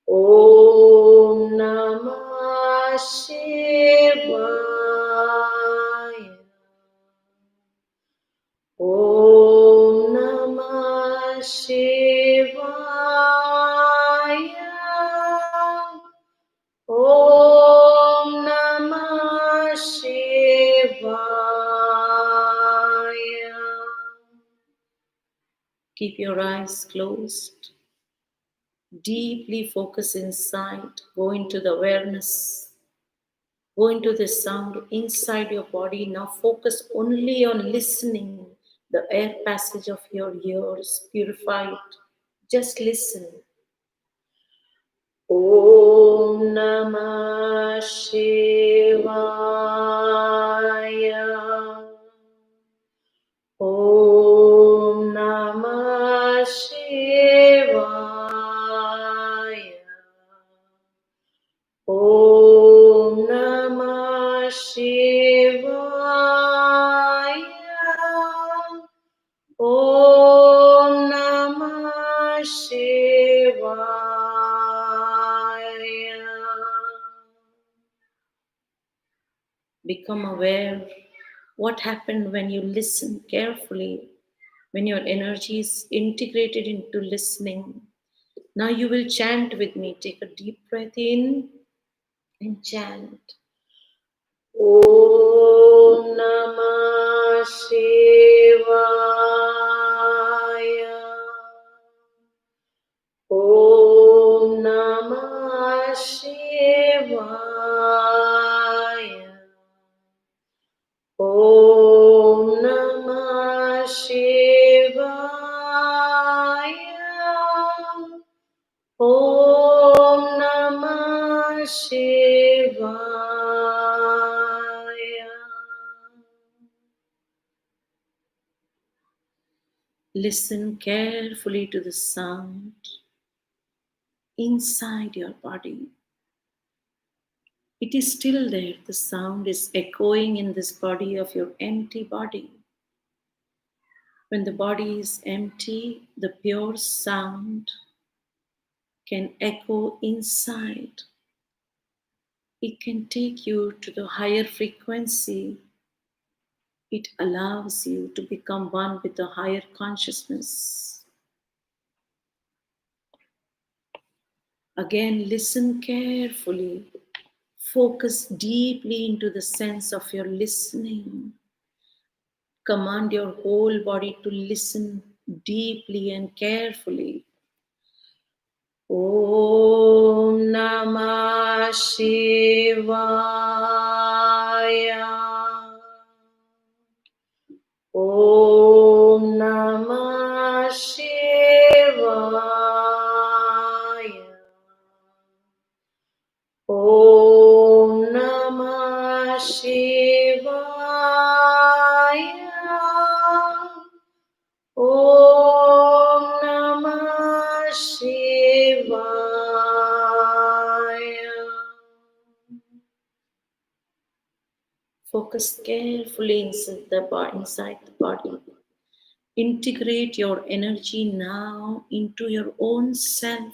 S1: Om Namah Shivaya. Om Namah Shivaya. Om Namah Shivaya. Keep your eyes closed. Deeply focus inside. Go into the awareness. Go into the sound inside your body. Now focus only on listening. The air passage of your ears. Purify it. Just listen. Om Namah Shivaya. Om Namah Shivaya. Om Namah Shivaya. Om Namah Shivaya. Become aware what happened when you listen carefully, when your energy is integrated into listening. Now you will chant with me. Take a deep breath in and chant. Om Namah Shivaya. Om Namah Shivaya. Om Namah Shivaya. Om Namah Shivaya. Listen carefully to the sound inside your body. It is still there. The sound is echoing in this body of your empty body. When the body is empty, the pure sound can echo inside. It can take you to the higher frequency. It allows you to become one with the higher consciousness. Again, listen carefully. Focus deeply into the sense of your listening. Command your whole body to listen deeply and carefully. Om Namah Shivaya. Om Namah Shivaya. Om Namah Shivaya. Om Namah Shivaya. Focus carefully inside the body. Integrate your energy now into your own self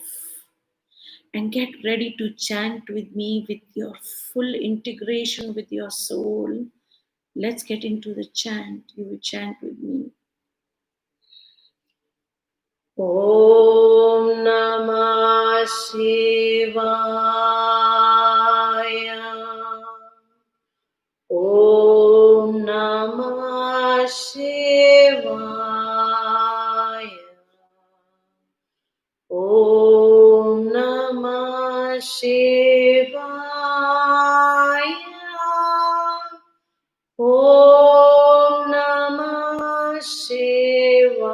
S1: and get ready to chant with me with your full integration with your soul. Let's get into the chant. You will chant with me. Om Namah Shivaya. Om Namah Shivaya. Om Namah Shivaya. Om Namah Shivaya.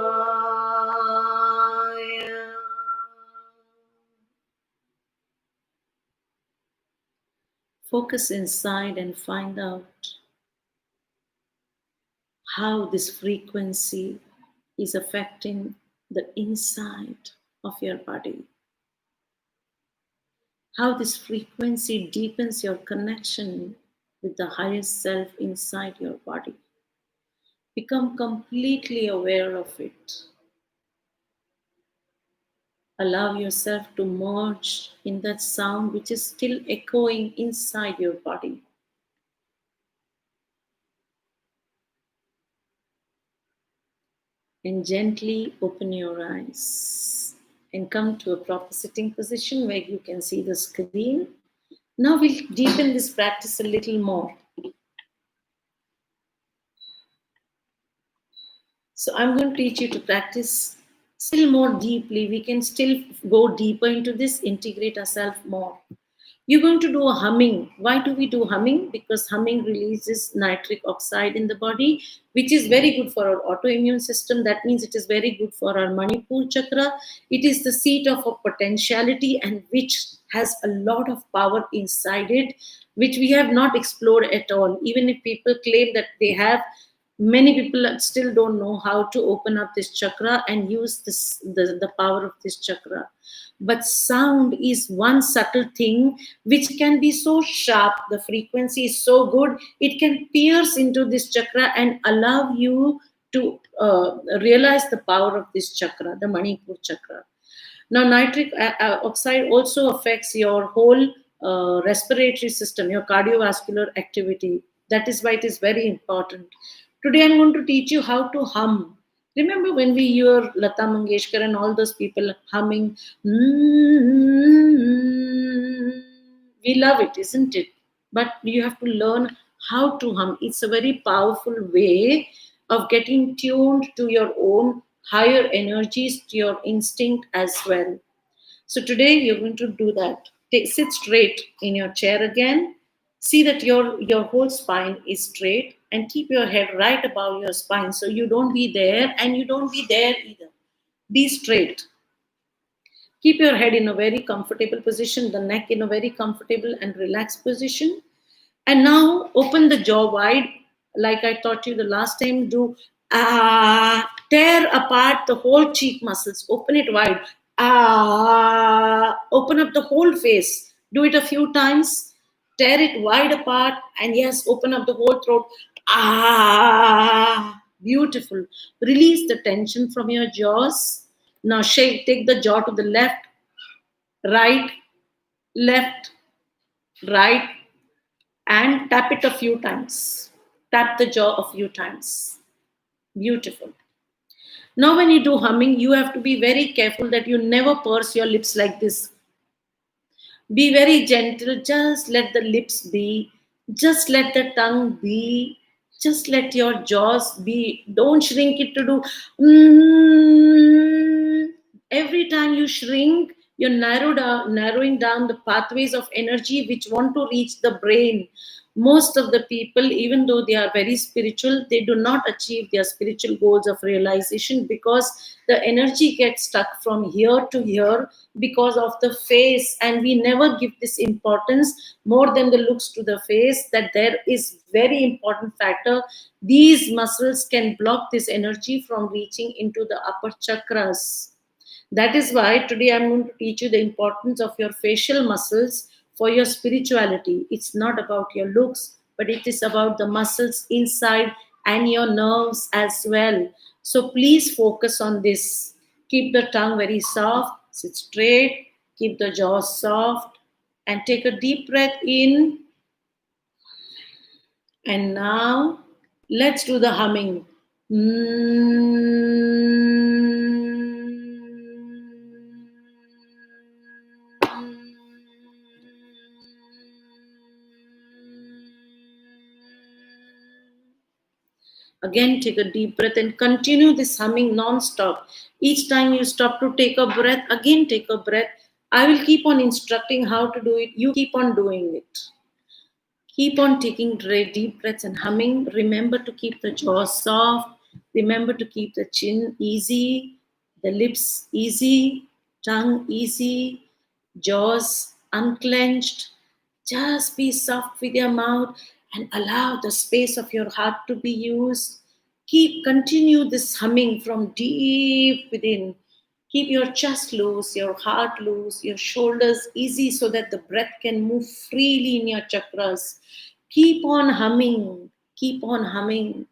S1: Focus inside and find out how this frequency is affecting the inside of your body. How this frequency deepens your connection with the highest self inside your body. Become completely aware of it. Allow yourself to merge in that sound which is still echoing inside your body. And gently open your eyes and come to a proper sitting position where you can see the screen. Now we'll deepen this practice a little more. So I'm going to teach you to practice still more deeply. We can still go deeper into this, integrate ourselves more. You're going to do a humming. Why do we do humming? Because humming releases nitric oxide in the body, which is very good for our autoimmune system. That means it is very good for our Manipur chakra. It is the seat of our potentiality and which has a lot of power inside it, which we have not explored at all. Even if people claim that they have, many people still don't know how to open up this chakra and use the power of this chakra. But sound is one subtle thing which can be so sharp. The frequency is so good, it can pierce into this chakra and allow you to realize the power of this chakra, the Manipur chakra. Now, nitric oxide also affects your whole respiratory system, your cardiovascular activity. That is why it is very important. Today, I'm going to teach you how to hum. Remember when we hear Lata Mangeshkar and all those people humming? Mm, we love it, isn't it? But you have to learn how to hum. It's a very powerful way of getting tuned to your own higher energies, to your instinct as well. So today you're going to do that. Sit straight in your chair again. See that your whole spine is straight and keep your head right above your spine. So you don't be there and you don't be there either. Be straight. Keep your head in a very comfortable position, the neck in a very comfortable and relaxed position. And now open the jaw wide, like I taught you the last time. Do tear apart the whole cheek muscles. Open it wide. Open up the whole face. Do it a few times. Tear it wide apart, and yes, open up the whole throat. Beautiful. Release the tension from your jaws. Now shake. Take the jaw to the left, right, left, right, and tap it a few times. Tap the jaw a few times. Beautiful. Now, when you do humming, you have to be very careful that you never purse your lips like this. Be very gentle. Just let the lips be. Just let the tongue be. Just let your jaws be. Don't shrink it to do. Every time you shrink, you're narrowing down the pathways of energy which want to reach the brain. Most of the people, even though they are very spiritual, they do not achieve their spiritual goals of realization because the energy gets stuck from here to here because of the face, and we never give this importance more than the looks to the face, that there is very important factor. These muscles can block this energy from reaching into the upper chakras. That is why today I'm going to teach you the importance of your facial muscles for your spirituality. It's not about your looks, but it is about the muscles inside and your nerves as well. So please focus on this. Keep the tongue very soft, sit straight, keep the jaw soft, and take a deep breath in. And now let's do the humming. Again, take a deep breath and continue this humming non-stop. Each time you stop to take a breath, again take a breath. I will keep on instructing how to do it. You keep on doing it. Keep on taking deep breaths and humming. Remember to keep the jaw soft. Remember to keep the chin easy, the lips easy, tongue easy, jaws unclenched. Just be soft with your mouth and allow the space of your heart to be used. Continue this humming from deep within. Keep your chest loose, your heart loose, your shoulders easy so that the breath can move freely in your chakras. Keep on humming, keep on humming.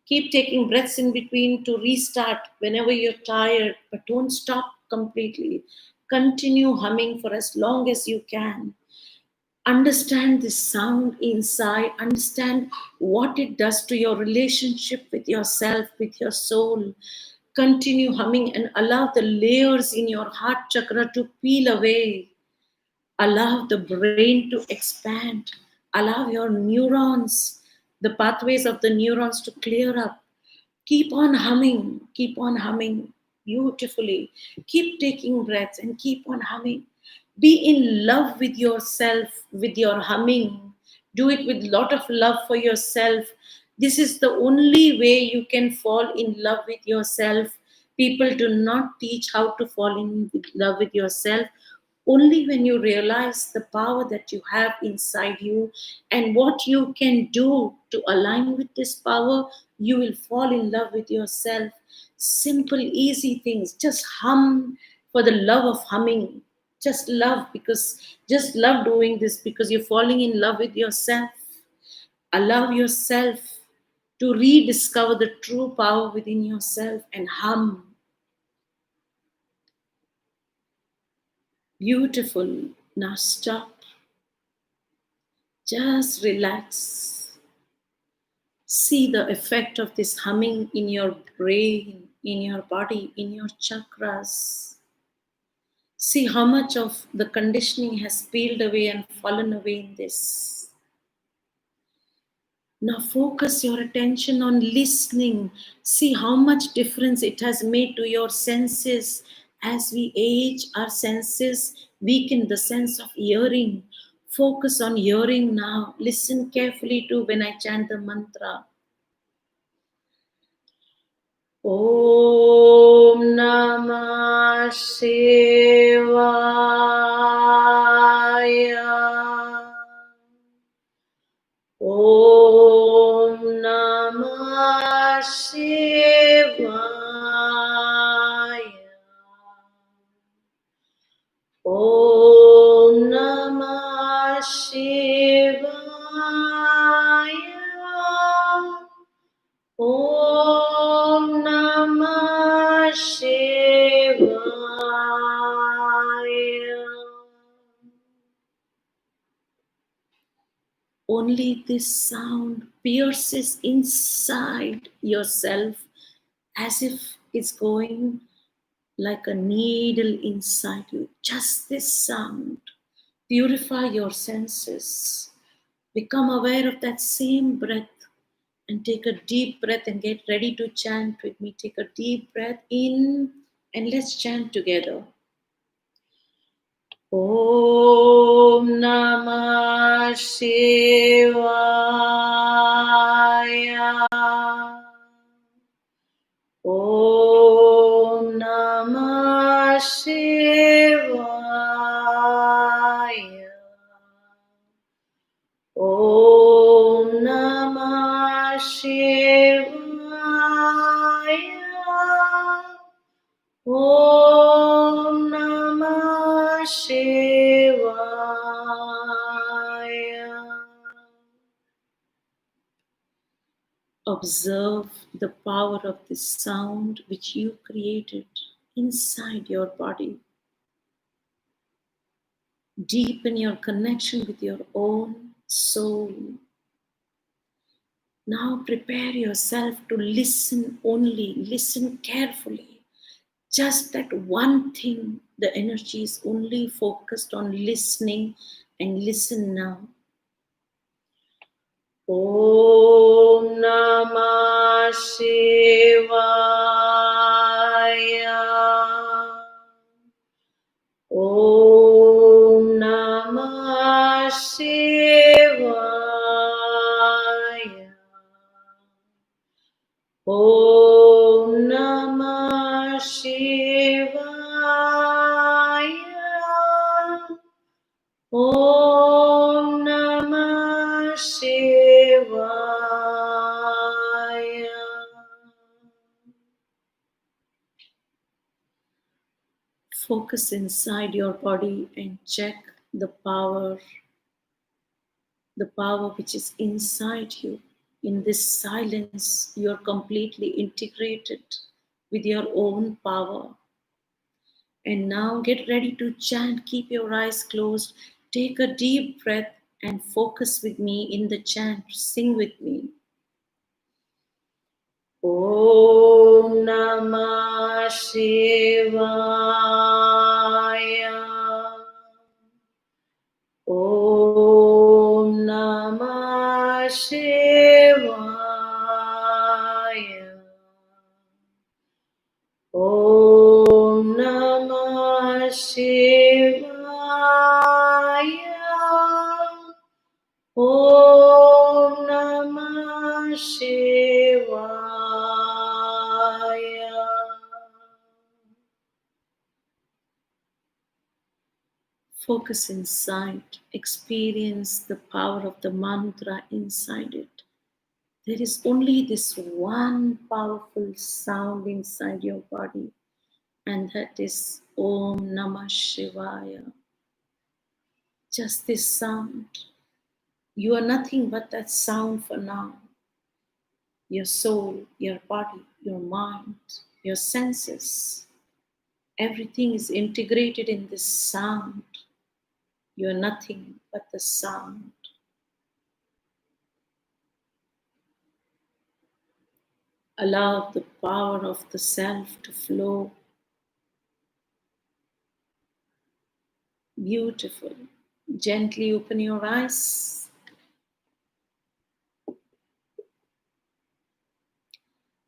S1: Keep taking breaths in between to restart whenever you're tired, but don't stop completely. Continue humming for as long as you can. Understand this sound inside, understand what it does to your relationship with yourself, with your soul. Continue humming and allow the layers in your heart chakra to peel away. Allow the brain to expand. Allow your neurons, the pathways of the neurons to clear up. Keep on humming beautifully. Keep taking breaths and keep on humming. Be in love with yourself, with your humming. Do it with a lot of love for yourself. This is the only way you can fall in love with yourself. People do not teach how to fall in love with yourself. Only when you realize the power that you have inside you and what you can do to align with this power, you will fall in love with yourself. Simple, easy things. Just hum for the love of humming. Just love, because just love doing this, because you're falling in love with yourself. Allow yourself to rediscover the true power within yourself and hum. Beautiful. Now stop. Just relax. See the effect of this humming in your brain, in your body, in your chakras. See how much of the conditioning has peeled away and fallen away in this. Now focus your attention on listening. See how much difference it has made to your senses. As we age, our senses weaken, the sense of hearing. Focus on hearing now. Listen carefully to when I chant the mantra. Om Namah Shivaya. Om Namah Shivaya. Om Namah Shivaya. Om Namah Shivaya. Only this sound pierces inside yourself as if it's going like a needle inside you. Just this sound. Purify your senses. Become aware of that same breath and take a deep breath and get ready to chant with me. Take a deep breath in and let's chant together. Om Namah Shivaya. Om Namah Shivaya. Om Namah Shivaya. Om Namah Shivaya. Observe the power of this sound which you created inside your body. Deepen your connection with your own soul. Now prepare yourself to listen only, listen carefully. Just that one thing, the energy is only focused on listening, and listen now. Om Namah Shivaya. Om Namah Shivaya. Om Namah Shivaya. Om Namah Shivaya. Focus inside your body and check the power which is inside you. In this silence, you're completely integrated with your own power. And now get ready to chant. Keep your eyes closed. Take a deep breath and focus with me in the chant. Sing with me. Om Namah Shivaya. Om Namah Shivaya. Om Namah Shivaya. Om Namah Shivaya. Focus inside. Experience the power of the mantra inside it. There is only this one powerful sound inside your body, and that is Om Namah Shivaya. Just this sound. You are nothing but that sound for now. Your soul, your body, your mind, your senses, everything is integrated in this sound. You are nothing but the sound. Allow the power of the self to flow. Beautiful. Gently open your eyes.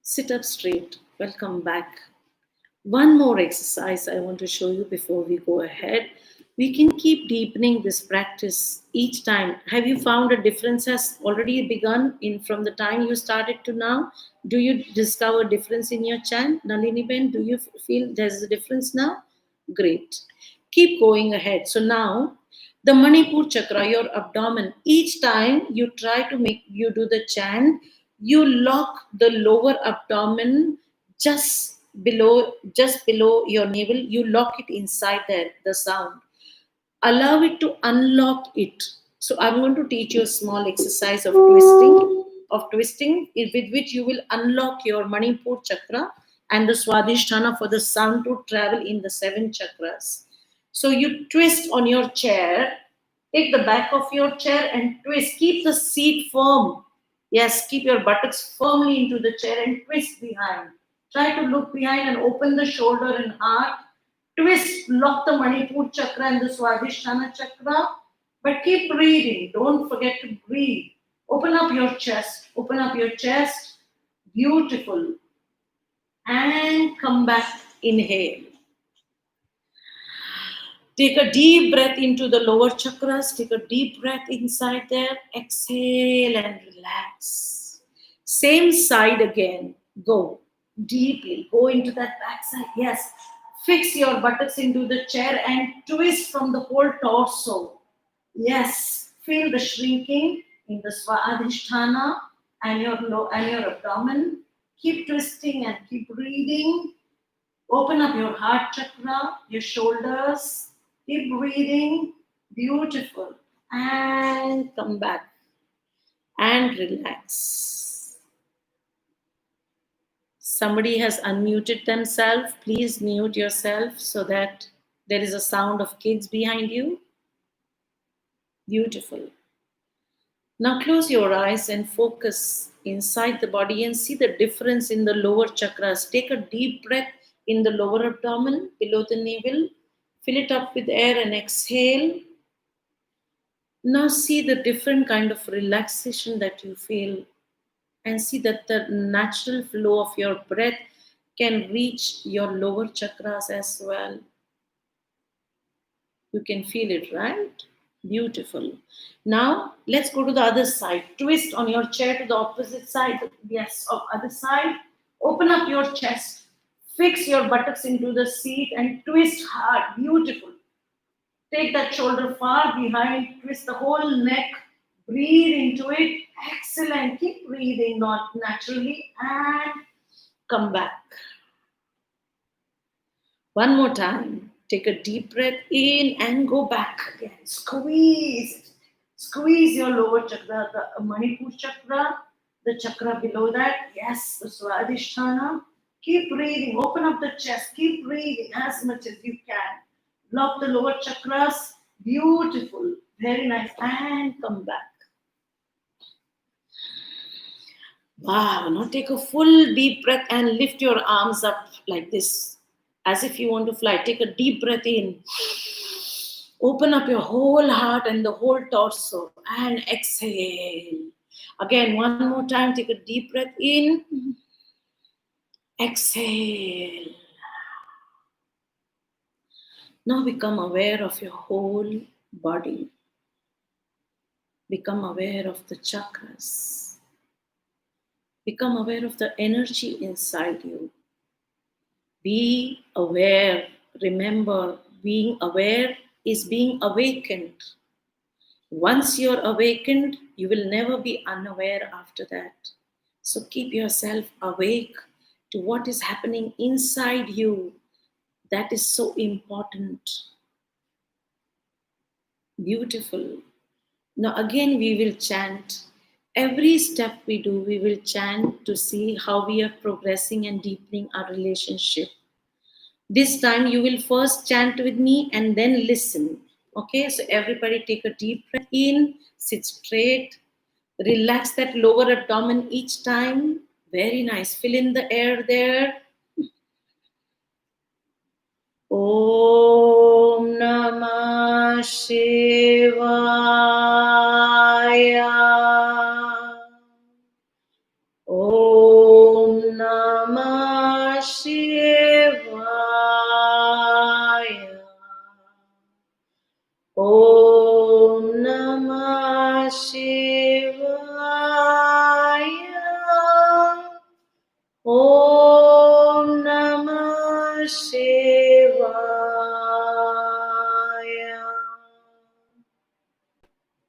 S1: Sit up straight. Welcome back. One more exercise I want to show you before we go ahead. We can keep deepening this practice each time. Have you found a difference has already begun in from the time you started to now? Do you discover difference in your chant, Nalini Ben? Do you feel there's a difference now? Great. Keep going ahead. So now the Manipur chakra, your abdomen, each time you try to make you do the chant, you lock the lower abdomen just below your navel. You lock it inside there, the sound. Allow it to unlock it. So I'm going to teach you a small exercise of twisting with which you will unlock your Manipur chakra and the Swadhisthana for the sound to travel in the seven chakras. So you twist on your chair, take the back of your chair and twist. Keep the seat firm. Yes, keep your buttocks firmly into the chair and twist behind. Try to look behind and open the shoulder and heart. Twist, lock the Manipur chakra and the Swadhisthana chakra. But keep breathing. Don't forget to breathe. Open up your chest. Open up your chest. Beautiful. And come back. Inhale. Take a deep breath into the lower chakras. Take a deep breath inside there. Exhale and relax. Same side again. Go deeply. Go into that backside. Yes. Fix your buttocks into the chair and twist from the whole torso. Yes. Feel the shrinking in the Swadhisthana and your abdomen. Keep twisting and keep breathing. Open up your heart chakra, your shoulders. Keep breathing. Beautiful. And come back and relax. Somebody has unmuted themselves. Please mute yourself so that there is a sound of kids behind you. Beautiful. Now close your eyes and focus inside the body and see the difference in the lower chakras. Take a deep breath in the lower abdomen, below the navel. Fill it up with air and exhale. Now see the different kind of relaxation that you feel and see that the natural flow of your breath can reach your lower chakras as well. You can feel it, right? Beautiful. Now let's go to the other side. Twist on your chair to the opposite side. Yes, other side. Open up your chest. Fix your buttocks into the seat and twist hard. Beautiful. Take that shoulder far behind. Twist the whole neck. Breathe into it. Excellent. Keep breathing not naturally and come back. One more time. Take a deep breath in and go back again. Squeeze it. Squeeze your lower chakra, the Manipur chakra, the chakra below that. Yes, the Swadhisthana. Keep breathing. Open up the chest. Keep breathing as much as you can. Lock the lower chakras. Beautiful. Very nice. And come back. Wow. Now take a full deep breath and lift your arms up like this as if you want to fly. Take a deep breath in. Open up your whole heart and the whole torso and exhale. Again, one more time. Take a deep breath in. Exhale. Now become aware of your whole body. Become aware of the chakras. Become aware of the energy inside you. Be aware. Remember, being aware is being awakened. Once you're awakened, you will never be unaware after that. So keep yourself awake to what is happening inside you. That is so important. Beautiful. Now, again, we will chant. Every step we do, we will chant to see how we are progressing and deepening our relationship. This time, you will first chant with me and then listen. Okay, so everybody take a deep breath in, sit straight, relax that lower abdomen each time. Very nice. Fill in the air there. Om Namah Shivaya. Om Namah Shivaya. Om Namah Shivaya. Om Namah Shivaya.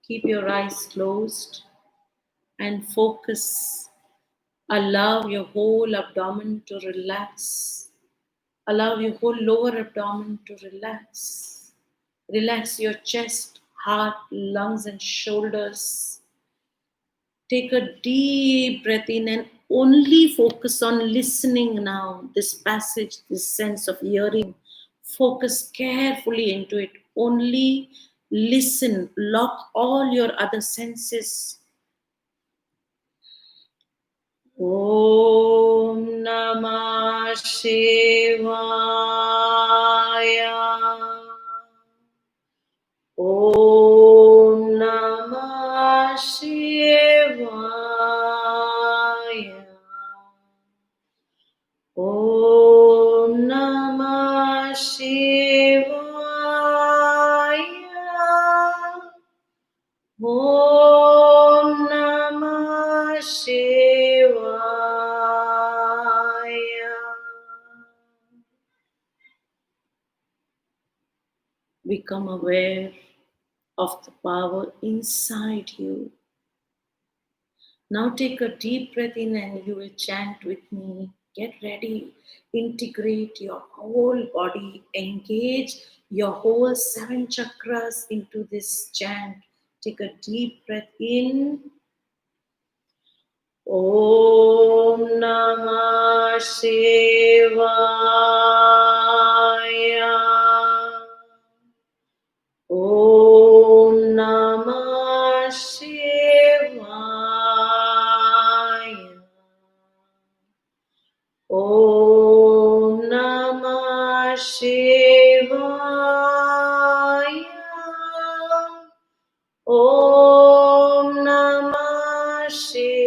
S1: Keep your eyes closed and focus. Allow your whole abdomen to relax. Allow your whole lower abdomen to relax. Relax your chest, heart, lungs, and shoulders. Take a deep breath in and only focus on listening now. This passage, this sense of hearing, focus carefully into it. Only listen. Lock all your other senses. Om Namah Shivaya. Om Namah Shivaya. Om Namah Shivaya. Om Namah Shivaya. Become aware of the power inside you. Now take a deep breath in and you will chant with me. Get ready. Integrate your whole body. Engage your whole 7 chakras into this chant. Take a deep breath in. Om Namah Shivaya. Om Namah Shivaya. Om Namah Shivaya. Om Namah Shivaya.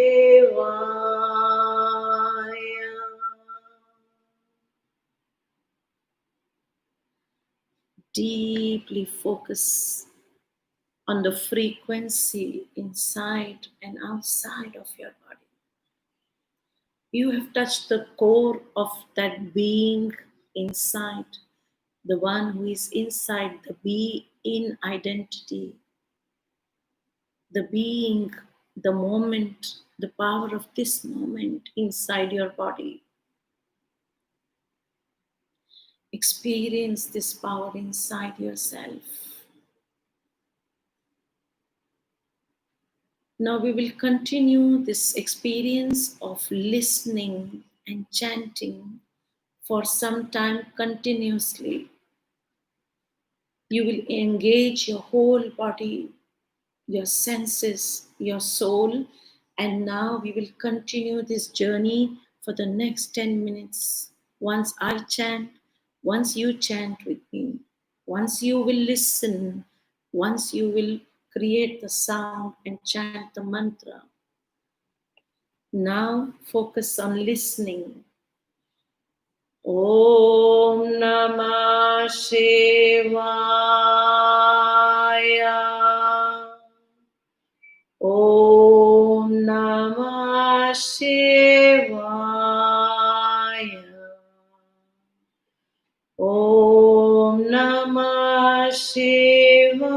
S1: Deeply focus on the frequency inside and outside of your body. You have touched the core of that being inside, the one who is inside the be in identity, the being, the moment, the power of this moment inside your body. Experience this power inside yourself. Now we will continue this experience of listening and chanting for some time continuously. You will engage your whole body, your senses, your soul, and now we will continue this journey for the next 10 minutes. Once I chant, once you chant with me, once you will listen, once you will create the sound and chant the mantra. Now focus on listening. Om Namah Shivaya. Om Namah Shivaya. Om Namah Shivaya.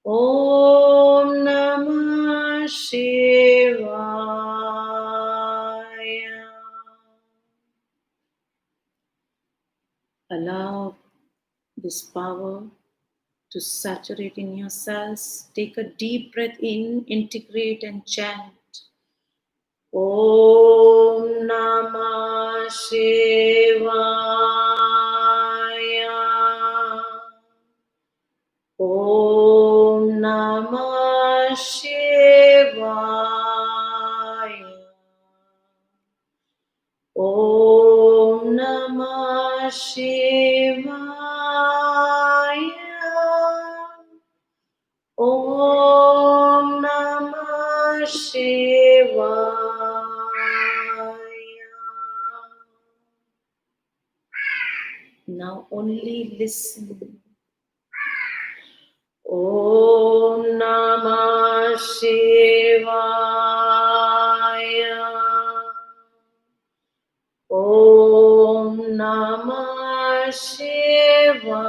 S1: Om Namah Shivaya. Allow this power to saturate in your cells. Take a deep breath in, integrate and chant. Om Namah Shivaya. Om Namah Shivaya. Om Namah Shivaya. Om Namah Shivaya. Now only listen. Om Namah Shivaya. Om Namah Shivaya.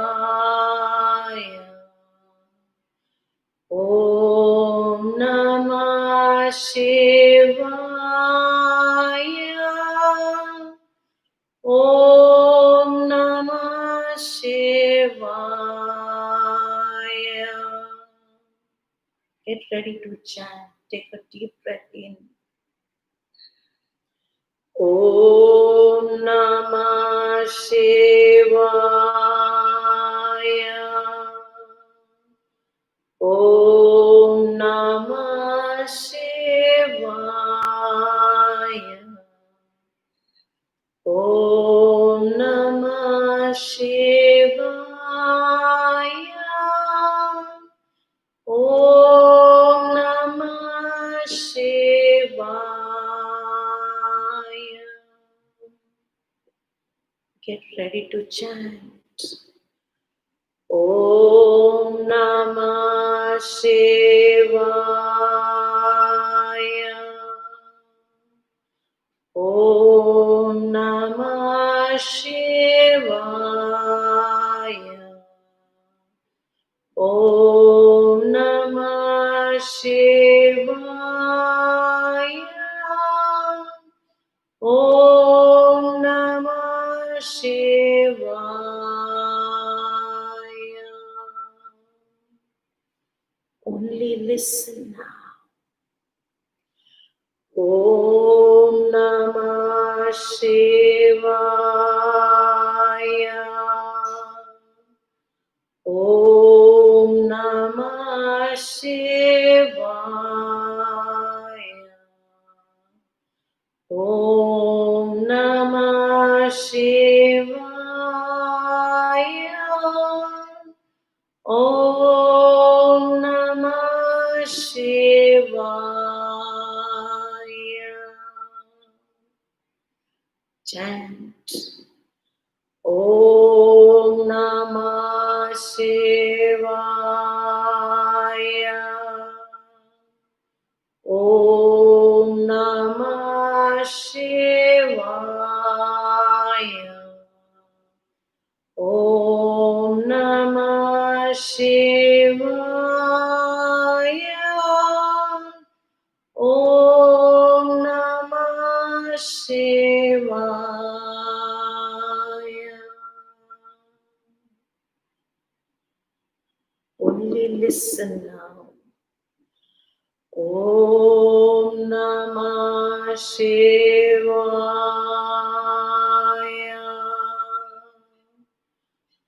S1: Om Namah Shivaya. Om Namah Shivaya. Get ready to chant. Take a deep breath in. Om Namah Shivaya. Om Namah Shivaya. Om Namah Shivaya. Om Namah Shivaya. Get ready to chant. Om Namah Shivaya. Om Namah Shivaya. Om Namah Shivaya. Om Namah Shivaya. Only listen now. Om Namah Shivaya. Om Namah Shivaya. Om Namah Shivaya. Om Namah Shivaya. Chant. Om Namah Shivaya. Om Namah Shivaya. Om Namah Shivaya. Om Namah Shivaya. Only listen now. Om Namah Shivaya.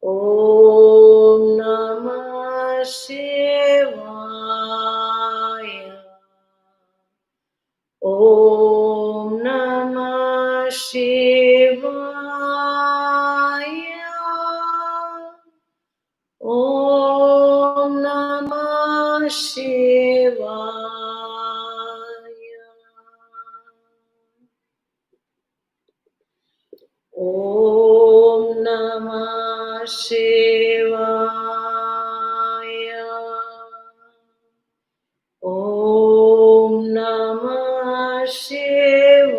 S1: Om Namah Shivaya. Om Namah Shivaya. Om Namah Shivaya. Om Namah Shivaya. Om Namah Shivaya.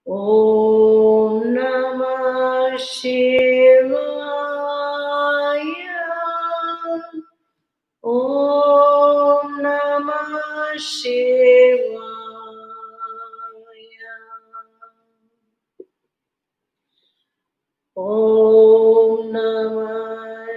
S1: Om Namah Shivaya. Om Namah Shivaya.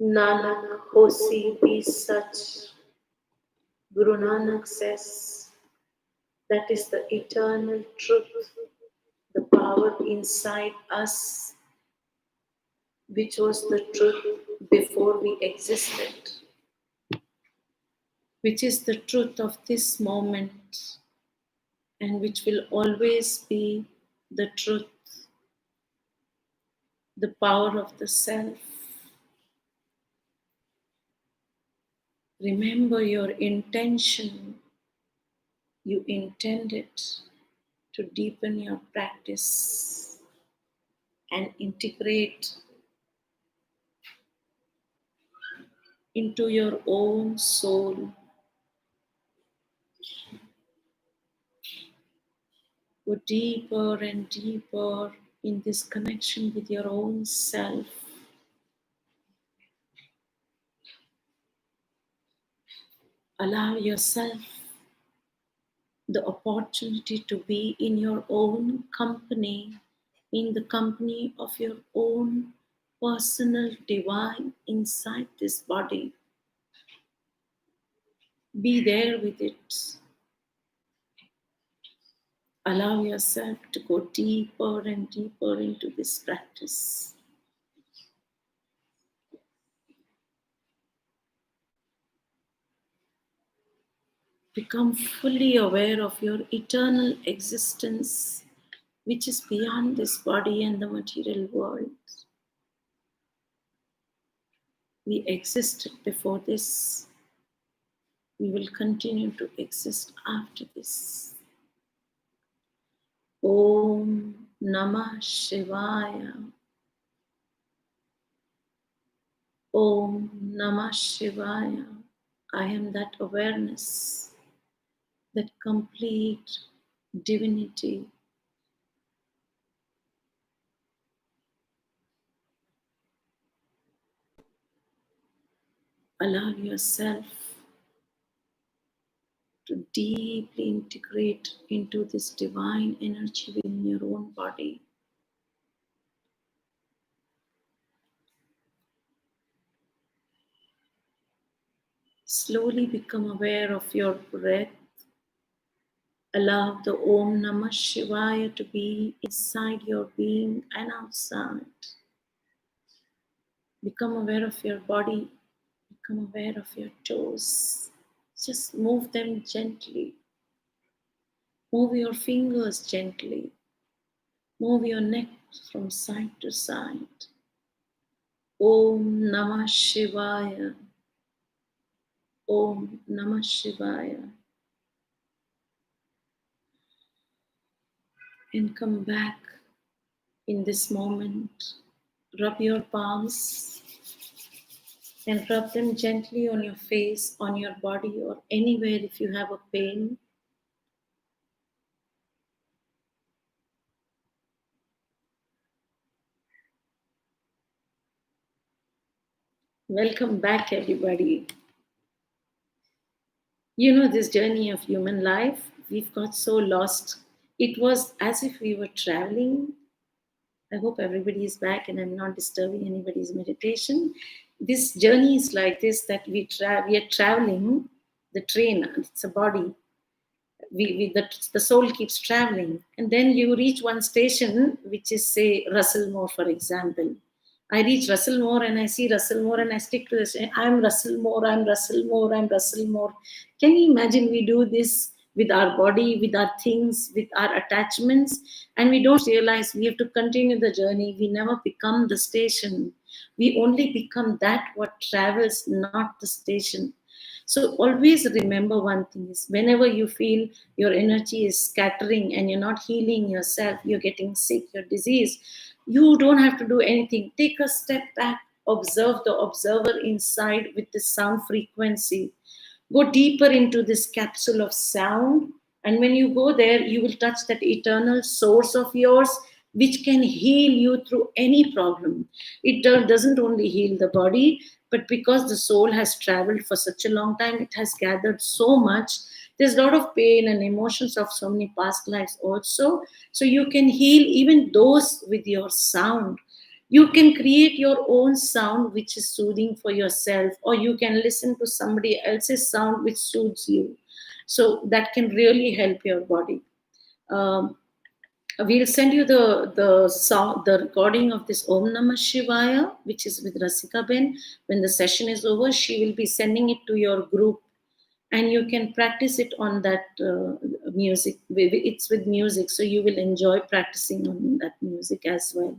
S1: Nanak Hosi be such. Guru Nanak says that is the eternal truth, the power inside us, which was the truth before we existed, which is the truth of this moment, and which will always be the truth, the power of the self. Remember your intention. You intended to deepen your practice and integrate into your own soul. Go deeper and deeper in this connection with your own self. Allow yourself the opportunity to be in your own company, in the company of your own personal divine inside this body. Be there with it. Allow yourself to go deeper and deeper into this practice. Become fully aware of your eternal existence, which is beyond this body and the material world. We existed before this. We will continue to exist after this. Om Namah Shivaya. Om Namah Shivaya. I am that awareness, that complete divinity. Allow yourself to deeply integrate into this divine energy within your own body. Slowly become aware of your breath. Allow the Om Namah Shivaya to be inside your being and outside. Become aware of your body. Become aware of your toes. Just move them gently. Move your fingers gently. Move your neck from side to side. Om Namah Shivaya. Om Namah Shivaya. And come back in this moment. Rub your palms and rub them gently on your face, on your body, or anywhere if you have a pain. Welcome back, everybody. You know, this journey of human life, we've got so lost. It was as if we were traveling. I hope everybody is back and I'm not disturbing anybody's meditation. This journey is like this, that we are traveling the train, it's a body. The soul keeps traveling, and then you reach one station, which is, say, Russellmore, for example. I reach Russellmore and I see Russellmore and I stick to this. I'm Russellmore, I'm Russellmore, I'm Russellmore. Can you imagine we do this with our body, with our things, with our attachments, and we don't realize we have to continue the journey. We never become the station. We only become that what travels, not the station. So always remember one thing is, whenever you feel your energy is scattering and you're not healing yourself, you're getting sick, you're diseased, you don't have to do anything. Take a step back, observe the observer inside with the sound frequency. Go deeper into this capsule of sound, and when you go there, you will touch that eternal source of yours, which can heal you through any problem. It doesn't only heal the body, but because the soul has traveled for such a long time, it has gathered so much. There's a lot of pain and emotions of so many past lives also. So you can heal even those with your sound. You can create your own sound which is soothing for yourself, or you can listen to somebody else's sound which suits you. So that can really help your body. Um, we'll send you the song, the recording of this Om Namah Shivaya, which is with Rasika Ben. When the session is over, she will be sending it to your group, and you can practice it on that music. It's with music, so you will enjoy practicing on that music as well.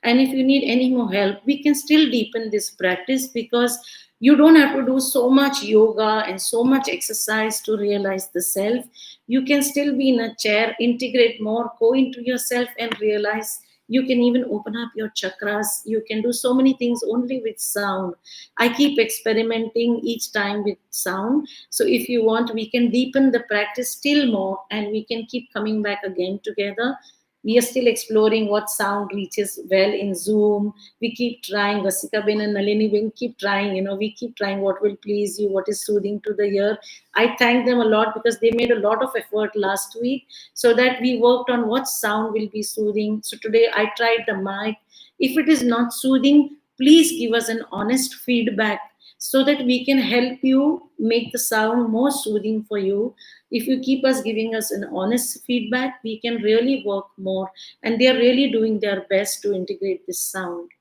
S1: And if you need any more help, we can still deepen this practice, because you don't have to do so much yoga and so much exercise to realize the self. You can still be in a chair, integrate more, go into yourself and realize. You can even open up your chakras. You can do so many things only with sound. I keep experimenting each time with sound. So if you want, we can deepen the practice still more, and we can keep coming back again together. We are still exploring what sound reaches well in Zoom. We keep trying. Rasika Ben and Nalini Ben keep trying. We keep trying what will please you, what is soothing to the ear. I thank them a lot, because they made a lot of effort last week, so that we worked on what sound will be soothing. So today I tried the mic. If it is not soothing, please give us an honest feedback, so that we can help you make the sound more soothing for you. If you keep us giving us an honest feedback, we can really work more. And they are really doing their best to integrate this sound.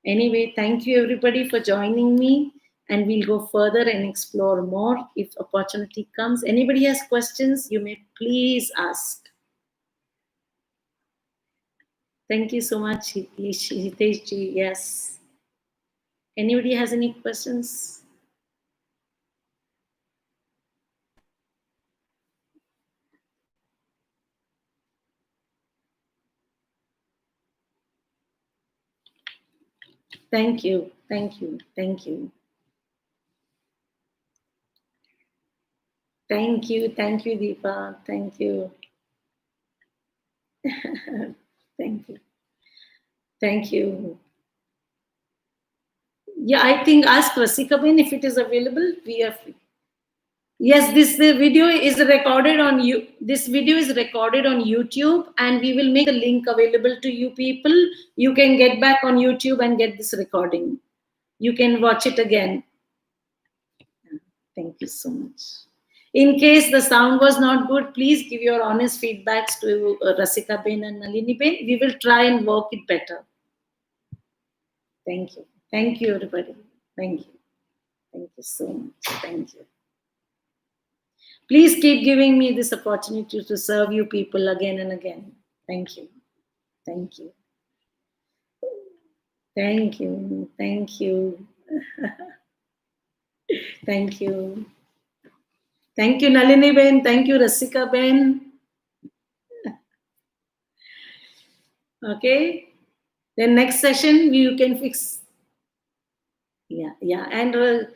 S1: Anyway, thank you everybody for joining me. And we'll go further and explore more if opportunity comes. Anybody has questions, you may please ask. Thank you so much, Hitesh ji. Yes. Anybody has any questions? Thank you. Thank you. Thank you. Thank you. Thank you, Deepa. Thank you. Thank you. Thank you. Yeah, I think ask Rasika Ben if it is available. We are free. Yes, this video is recorded on you. This video is recorded on YouTube, and we will make the link available to you people. You can get back on YouTube and get this recording. You can watch it again. Thank you so much. In case the sound was not good, please give your honest feedbacks to Rasika Ben and Nalini Ben. We will try and work it better. Thank you. Thank you, everybody. Thank you. Thank you so much. Thank you. Please keep giving me this opportunity to serve you people again and again. Thank you. Thank you. Thank you. Thank you. Thank you. Thank you, Nalini Ben. Thank you, Rasika Ben. Okay. Then next session, you can fix. Yeah, yeah. And